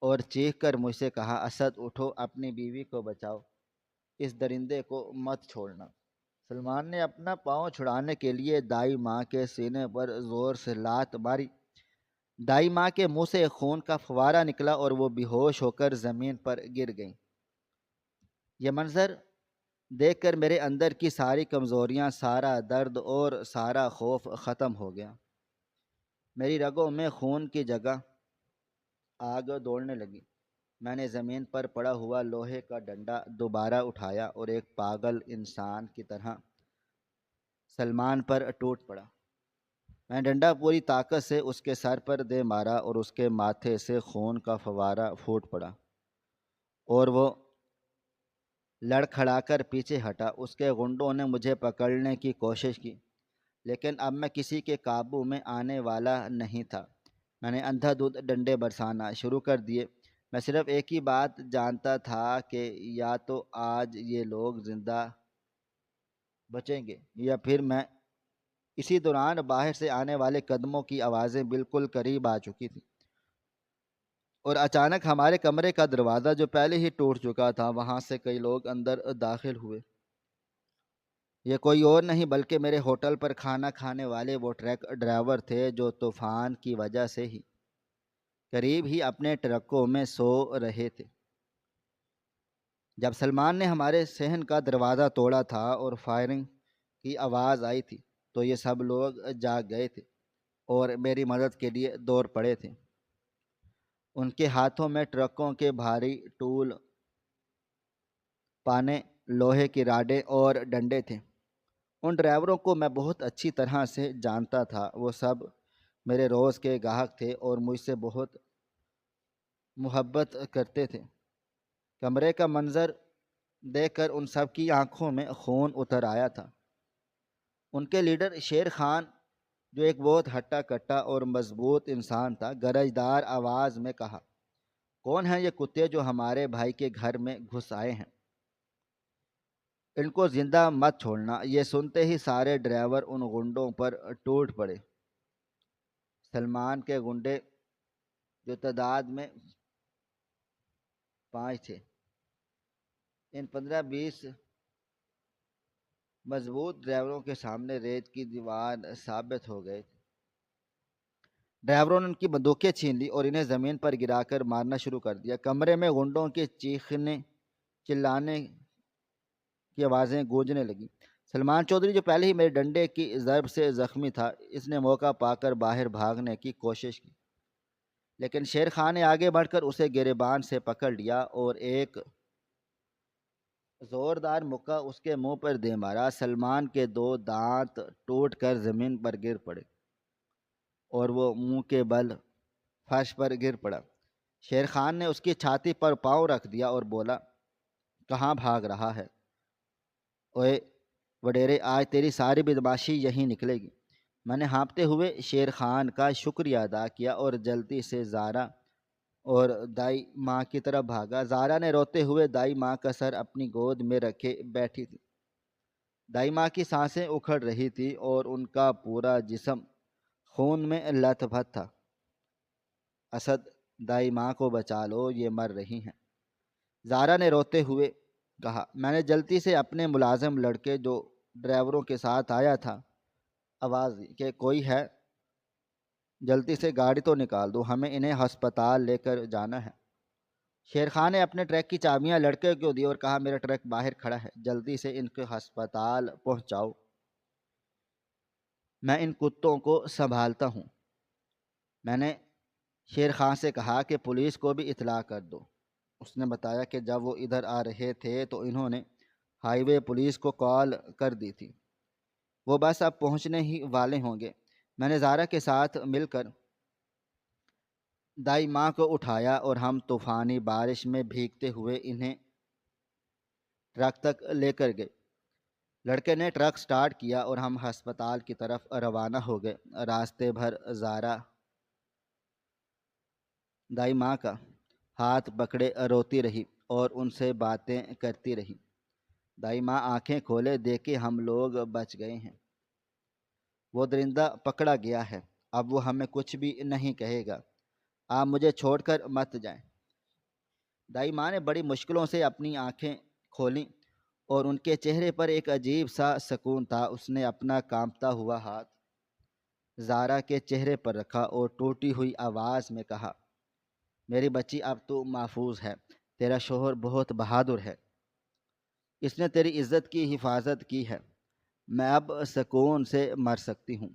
اور چیخ کر مجھ سے کہا، اسد اٹھو، اپنی بیوی کو بچاؤ، اس درندے کو مت چھوڑنا۔ سلمان نے اپنا پاؤں چھڑانے کے لیے دائی ماں کے سینے پر زور سے لات ماری۔ دائی ماں کے منہ سے خون کا فوارہ نکلا اور وہ بے ہوش ہو کر زمین پر گر گئیں۔ یہ منظر دیکھ کر میرے اندر کی ساری کمزوریاں، سارا درد اور سارا خوف ختم ہو گیا۔ میری رگوں میں خون کی جگہ آگ دوڑنے لگی۔ میں نے زمین پر پڑا ہوا لوہے کا ڈنڈا دوبارہ اٹھایا اور ایک پاگل انسان کی طرح سلمان پر ٹوٹ پڑا۔ میں ڈنڈا پوری طاقت سے اس کے سر پر دے مارا اور اس کے ماتھے سے خون کا فوارہ پھوٹ پڑا اور وہ لڑکھڑا کر پیچھے ہٹا۔ اس کے غنڈوں نے مجھے پکڑنے کی کوشش کی، لیکن اب میں کسی کے قابو میں آنے والا نہیں تھا۔ میں نے اندھا دھند ڈنڈے برسانا شروع کر دیے۔ میں صرف ایک ہی بات جانتا تھا کہ یا تو آج یہ لوگ زندہ بچیں گے یا پھر میں۔ اسی دوران باہر سے آنے والے قدموں کی آوازیں بالکل قریب آ چکی تھیں اور اچانک ہمارے کمرے کا دروازہ جو پہلے ہی ٹوٹ چکا تھا، وہاں سے کئی لوگ اندر داخل ہوئے۔ یہ کوئی اور نہیں بلکہ میرے ہوٹل پر کھانا کھانے والے وہ ٹرک ڈرائیور تھے جو طوفان کی وجہ سے ہی قریب ہی اپنے ٹرکوں میں سو رہے تھے۔ جب سلمان نے ہمارے صحن کا دروازہ توڑا تھا اور فائرنگ کی آواز آئی تھی تو یہ سب لوگ جاگ گئے تھے اور میری مدد کے لیے دوڑ پڑے تھے۔ ان کے ہاتھوں میں ٹرکوں کے بھاری ٹول پانے، لوہے کی راڈیں اور ڈنڈے تھے۔ ان ڈرائیوروں کو میں بہت اچھی طرح سے جانتا تھا۔ وہ سب میرے روز کے گاہک تھے اور مجھ سے بہت محبت کرتے تھے۔ کمرے کا منظر دیکھ کر ان سب کی آنکھوں میں خون اتر آیا تھا۔ ان کے لیڈر شیر خان، جو ایک بہت ہٹا کٹا اور مضبوط انسان تھا، گرجدار آواز میں کہا، کون ہیں یہ کتے جو ہمارے بھائی کے گھر میں گھس آئے ہیں؟ ان کو زندہ مت چھوڑنا۔ یہ سنتے ہی سارے ڈرائیور ان غنڈوں پر ٹوٹ پڑے۔ سلمان کے غنڈے، جو تعداد میں 5 تھے، ان 15-20 مضبوط ڈرائیوروں کے سامنے ریت کی دیوار ثابت ہو گئے تھے۔ ڈرائیوروں نے ان کی بندوقیں چھین لی اور انہیں زمین پر گرا کر مارنا شروع کر دیا۔ کمرے میں غنڈوں کے چیخنے چلانے کی آوازیں گونجنے لگیں۔ سلمان چودھری، جو پہلے ہی میرے ڈنڈے کی ضرب سے زخمی تھا، اس نے موقع پا کر باہر بھاگنے کی کوشش کی، لیکن شیر خان نے آگے بڑھ کر اسے گریبان سے پکڑ لیا اور ایک زوردار مکہ اس کے منہ پر دے مارا۔ سلمان کے 2 دانت ٹوٹ کر زمین پر گر پڑے اور وہ منہ کے بل فرش پر گر پڑا۔ شیر خان نے اس کی چھاتی پر پاؤں رکھ دیا اور بولا، کہاں بھاگ رہا ہے؟ اوئے وڈیرے، آج تیری ساری بدماشی یہیں نکلے گی۔ میں نے ہانپتے ہوئے شیر خان کا شکریہ ادا کیا اور جلدی سے زارا اور دائی ماں کی طرف بھاگا۔ زارا نے روتے ہوئے دائی ماں کا سر اپنی گود میں رکھے بیٹھی تھی۔ دائی ماں کی سانسیں اکھڑ رہی تھی اور ان کا پورا جسم خون میں لت پت تھا۔ اسد، دائی ماں کو بچا لو، یہ مر رہی ہیں، زارا نے روتے ہوئے کہا۔ میں نے جلدی سے اپنے ملازم لڑکے جو ڈرائیوروں کے ساتھ آیا تھا آواز دی کہ کوئی ہے، جلدی سے گاڑی تو نکال دو، ہمیں انہیں ہسپتال لے کر جانا ہے۔ شیر خان نے اپنے ٹرک کی چابیاں لڑکے کو دی اور کہا، میرا ٹرک باہر کھڑا ہے، جلدی سے ان کو ہسپتال پہنچاؤ، میں ان کتوں کو سنبھالتا ہوں۔ میں نے شیر خان سے کہا کہ پولیس کو بھی اطلاع کر دو۔ اس نے بتایا کہ جب وہ ادھر آ رہے تھے تو انہوں نے ہائی وے پولیس کو کال کر دی تھی، وہ بس اب پہنچنے ہی والے ہوں گے۔ میں نے زارا کے ساتھ مل کر دائی ماں کو اٹھایا اور ہم طوفانی بارش میں بھیگتے ہوئے انہیں ٹرک تک لے کر گئے۔ لڑکے نے ٹرک سٹارٹ کیا اور ہم ہسپتال کی طرف روانہ ہو گئے۔ راستے بھر زارا دائی ماں کا ہاتھ پکڑے روتی رہی اور ان سے باتیں کرتی رہی۔ دائی ماں آنکھیں کھولے، دیکھے ہم لوگ بچ گئے ہیں، وہ درندہ پکڑا گیا ہے، اب وہ ہمیں کچھ بھی نہیں کہے گا، آپ مجھے چھوڑ کر مت جائیں۔ دائی ماں نے بڑی مشکلوں سے اپنی آنکھیں کھولیں اور ان کے چہرے پر ایک عجیب سا سکون تھا۔ اس نے اپنا کانپتا ہوا ہاتھ زارا کے چہرے پر رکھا اور ٹوٹی ہوئی آواز میں کہا، میری بچی اب تو محفوظ ہے، تیرا شوہر بہت بہادر ہے، اس نے تیری عزت کی حفاظت کی ہے، میں اب سکون سے مر سکتی ہوں،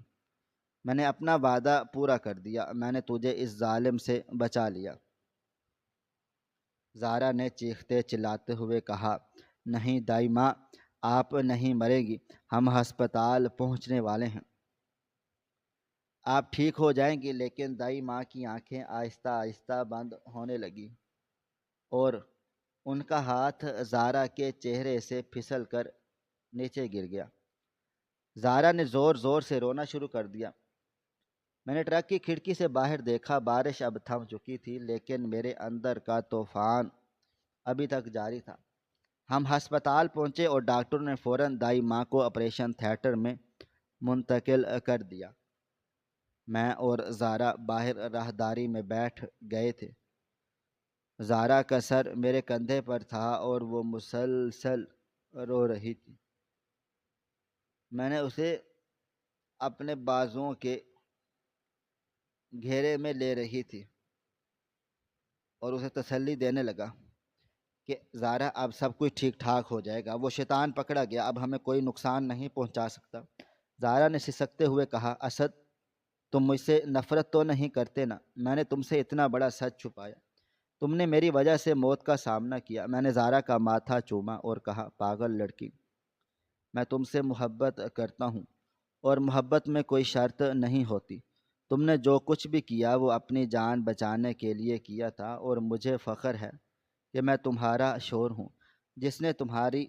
میں نے اپنا وعدہ پورا کر دیا، میں نے تجھے اس ظالم سے بچا لیا۔ زارا نے چیختے چلاتے ہوئے کہا، نہیں دائی ماں، آپ نہیں مرے گی، ہم ہسپتال پہنچنے والے ہیں، آپ ٹھیک ہو جائیں گی۔ لیکن دائی ماں کی آنکھیں آہستہ آہستہ بند ہونے لگی اور ان کا ہاتھ زارا کے چہرے سے پھسل کر نیچے گر گیا۔ زارا نے زور زور سے رونا شروع کر دیا۔ میں نے ٹرک کی کھڑکی سے باہر دیکھا، بارش اب تھم چکی تھی لیکن میرے اندر کا طوفان ابھی تک جاری تھا۔ ہم ہسپتال پہنچے اور ڈاکٹر نے فوراً دائی ماں کو آپریشن تھیٹر میں منتقل کر دیا۔ میں اور زارا باہر راہداری میں بیٹھ گئے تھے۔ زارا کا سر میرے کندھے پر تھا اور وہ مسلسل رو رہی تھی۔ میں نے اسے اپنے بازوؤں کے گھیرے میں لے رہی تھی اور اسے تسلی دینے لگا کہ زارا اب سب کچھ ٹھیک ٹھاک ہو جائے گا، وہ شیطان پکڑا گیا، اب ہمیں کوئی نقصان نہیں پہنچا سکتا۔ زارا نے سسکتے ہوئے کہا، اسد تم مجھ سے نفرت تو نہیں کرتے نا؟ میں نے تم سے اتنا بڑا سچ چھپایا، تم نے میری وجہ سے موت کا سامنا کیا۔ میں نے زارا کا ماتھا چوما اور کہا، پاگل لڑکی، میں تم سے محبت کرتا ہوں اور محبت میں کوئی شرط نہیں ہوتی، تم نے جو کچھ بھی کیا وہ اپنی جان بچانے کے لیے کیا تھا اور مجھے فخر ہے کہ میں تمہارا شوہر ہوں جس نے تمہاری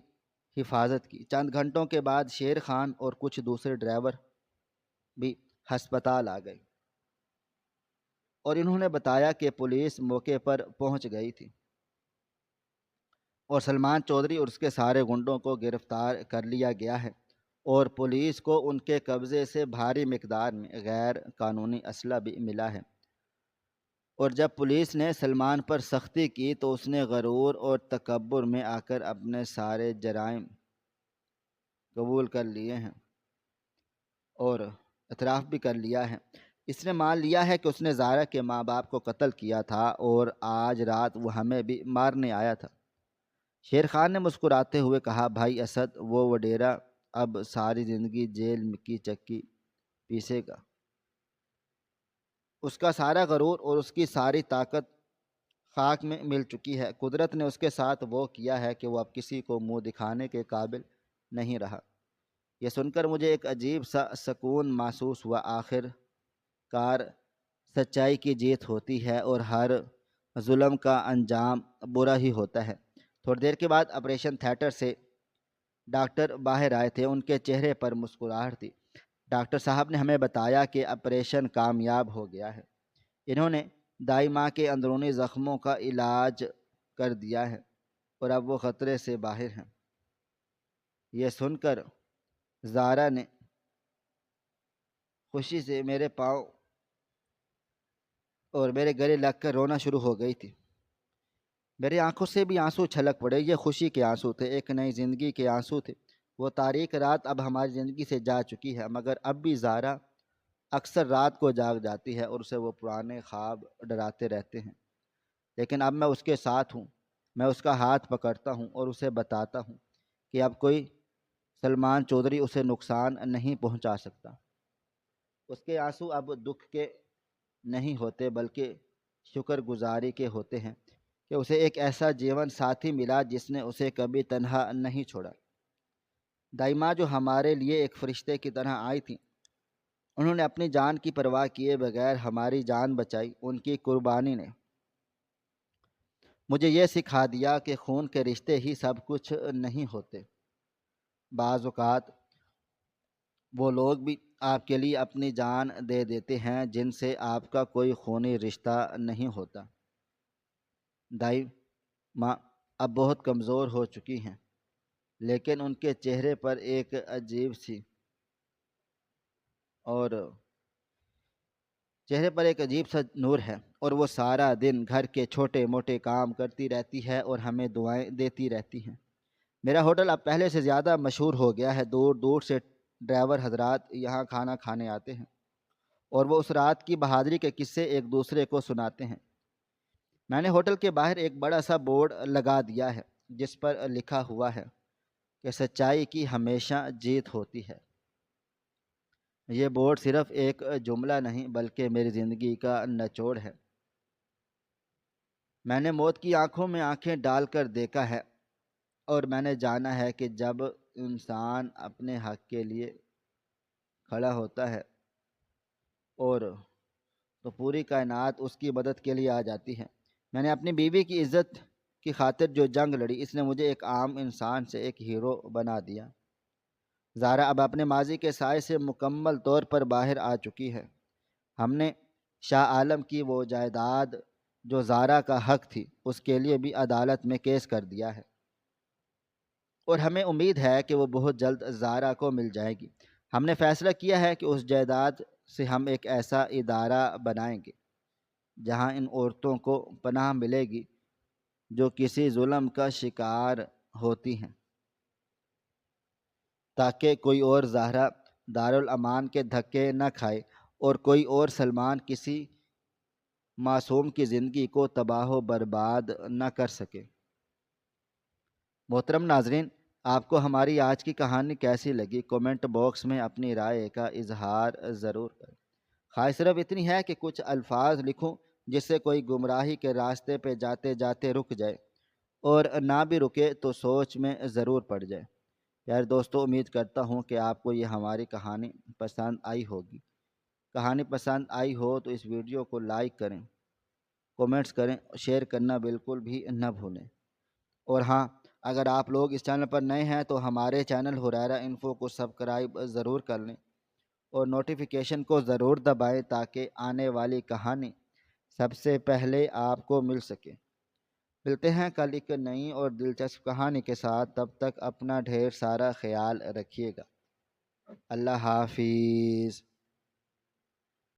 حفاظت کی۔ چند گھنٹوں کے بعد شیر خان اور کچھ دوسرے ڈرائیور بھی ہسپتال آ گئے اور انہوں نے بتایا کہ پولیس موقع پر پہنچ گئی تھی اور سلمان چودھری اور اس کے سارے گنڈوں کو گرفتار کر لیا گیا ہے اور پولیس کو ان کے قبضے سے بھاری مقدار میں غیر قانونی اسلحہ بھی ملا ہے۔ اور جب پولیس نے سلمان پر سختی کی تو اس نے غرور اور تکبر میں آ کر اپنے سارے جرائم قبول کر لیے ہیں اور اعتراف بھی کر لیا ہے۔ اس نے مان لیا ہے کہ اس نے زارا کے ماں باپ کو قتل کیا تھا اور آج رات وہ ہمیں بھی مارنے آیا تھا۔ شیر خان نے مسکراتے ہوئے کہا، بھائی اسد، وہ وڈیرا اب ساری زندگی جیل کی چکی پیسے گا، اس کا سارا غرور اور اس کی ساری طاقت خاک میں مل چکی ہے، قدرت نے اس کے ساتھ وہ کیا ہے کہ وہ اب کسی کو منہ دکھانے کے قابل نہیں رہا۔ یہ سن کر مجھے ایک عجیب سا سکون محسوس ہوا، آخر کار سچائی کی جیت ہوتی ہے اور ہر ظلم کا انجام برا ہی ہوتا ہے۔ تھوڑی دیر کے بعد آپریشن تھیٹر سے ڈاکٹر باہر آئے تھے، ان کے چہرے پر مسکراہٹ تھی۔ ڈاکٹر صاحب نے ہمیں بتایا کہ آپریشن کامیاب ہو گیا ہے، انہوں نے دائی ماں کے اندرونی زخموں کا علاج کر دیا ہے اور اب وہ خطرے سے باہر ہیں۔ یہ سن کر زارا نے خوشی سے میرے پاؤں اور میرے گلے لگ کر رونا شروع ہو گئی تھی۔ میری آنکھوں سے بھی آنسو چھلک پڑے، یہ خوشی کے آنسو تھے، ایک نئی زندگی کے آنسو تھے۔ وہ تاریک رات اب ہماری زندگی سے جا چکی ہے، مگر اب بھی زارا اکثر رات کو جاگ جاتی ہے اور اسے وہ پرانے خواب ڈراتے رہتے ہیں، لیکن اب میں اس کے ساتھ ہوں، میں اس کا ہاتھ پکڑتا ہوں اور اسے بتاتا ہوں کہ اب کوئی سلمان چودھری اسے نقصان نہیں پہنچا سکتا۔ اس کے آنسو اب دکھ کے نہیں ہوتے بلکہ شکر گزاری کے ہوتے ہیں کہ اسے ایک ایسا جیون ساتھی ملا جس نے اسے کبھی تنہا نہیں چھوڑا۔ دائی ماں جو ہمارے لیے ایک فرشتے کی طرح آئی تھیں، انہوں نے اپنی جان کی پرواہ کیے بغیر ہماری جان بچائی، ان کی قربانی نے مجھے یہ سکھا دیا کہ خون کے رشتے ہی سب کچھ نہیں ہوتے بعض اوقات وہ لوگ بھی آپ کے لیے اپنی جان دے دیتے ہیں جن سے آپ کا کوئی خونی رشتہ نہیں ہوتا۔ دائی ماں اب بہت کمزور ہو چکی ہیں، لیکن ان کے چہرے پر ایک عجیب سی اور چہرے پر ایک عجیب سا نور ہے، اور وہ سارا دن گھر کے چھوٹے موٹے کام کرتی رہتی ہے اور ہمیں دعائیں دیتی رہتی ہیں۔ میرا ہوٹل اب پہلے سے زیادہ مشہور ہو گیا ہے، دور دور سے ڈرائیور حضرات یہاں کھانا کھانے آتے ہیں اور وہ اس رات کی بہادری کے قصے ایک دوسرے کو سناتے ہیں۔ میں نے ہوٹل کے باہر ایک بڑا سا بورڈ لگا دیا ہے جس پر لکھا ہوا ہے کہ سچائی کی ہمیشہ جیت ہوتی ہے۔ یہ بورڈ صرف ایک جملہ نہیں بلکہ میری زندگی کا نچوڑ ہے۔ میں نے موت کی آنکھوں میں آنکھیں ڈال کر دیکھا ہے، اور میں نے جانا ہے کہ جب انسان اپنے حق کے لیے کھڑا ہوتا ہے اور تو پوری کائنات اس کی مدد کے لیے آ جاتی ہے۔ میں نے اپنی بیوی کی عزت کی خاطر جو جنگ لڑی، اس نے مجھے ایک عام انسان سے ایک ہیرو بنا دیا۔ زارا اب اپنے ماضی کے سائے سے مکمل طور پر باہر آ چکی ہے۔ ہم نے شاہ عالم کی وہ جائیداد جو زارا کا حق تھی، اس کے لیے بھی عدالت میں کیس کر دیا ہے، اور ہمیں امید ہے کہ وہ بہت جلد زارا کو مل جائے گی۔ ہم نے فیصلہ کیا ہے کہ اس جائیداد سے ہم ایک ایسا ادارہ بنائیں گے جہاں ان عورتوں کو پناہ ملے گی جو کسی ظلم کا شکار ہوتی ہیں، تاکہ کوئی اور زہرا دارالامان کے دھکے نہ کھائے اور کوئی اور سلمان کسی معصوم کی زندگی کو تباہ و برباد نہ کر سکے۔ محترم ناظرین، آپ کو ہماری آج کی کہانی کیسی لگی؟ کومنٹ باکس میں اپنی رائے کا اظہار ضرور کریں۔ خواہش صرف اتنی ہے کہ کچھ الفاظ لکھوں جس سے کوئی گمراہی کے راستے پہ جاتے جاتے رک جائے، اور نہ بھی رکے تو سوچ میں ضرور پڑ جائے۔ یار دوستو، امید کرتا ہوں کہ آپ کو یہ ہماری کہانی پسند آئی ہوگی۔ کہانی پسند آئی ہو تو اس ویڈیو کو لائک کریں، کومنٹس کریں، شیئر کرنا بالکل بھی نہ بھولیں۔ اور ہاں، اگر آپ لوگ اس چینل پر نئے ہیں تو ہمارے چینل ہریرہ انفو کو سبسکرائب ضرور کر لیں اور نوٹیفیکیشن کو ضرور دبائیں تاکہ آنے والی کہانی سب سے پہلے آپ کو مل سکے۔ ملتے ہیں کل ایک نئی اور دلچسپ کہانی کے ساتھ، تب تک اپنا ڈھیر سارا خیال رکھیے گا۔ اللہ حافظ۔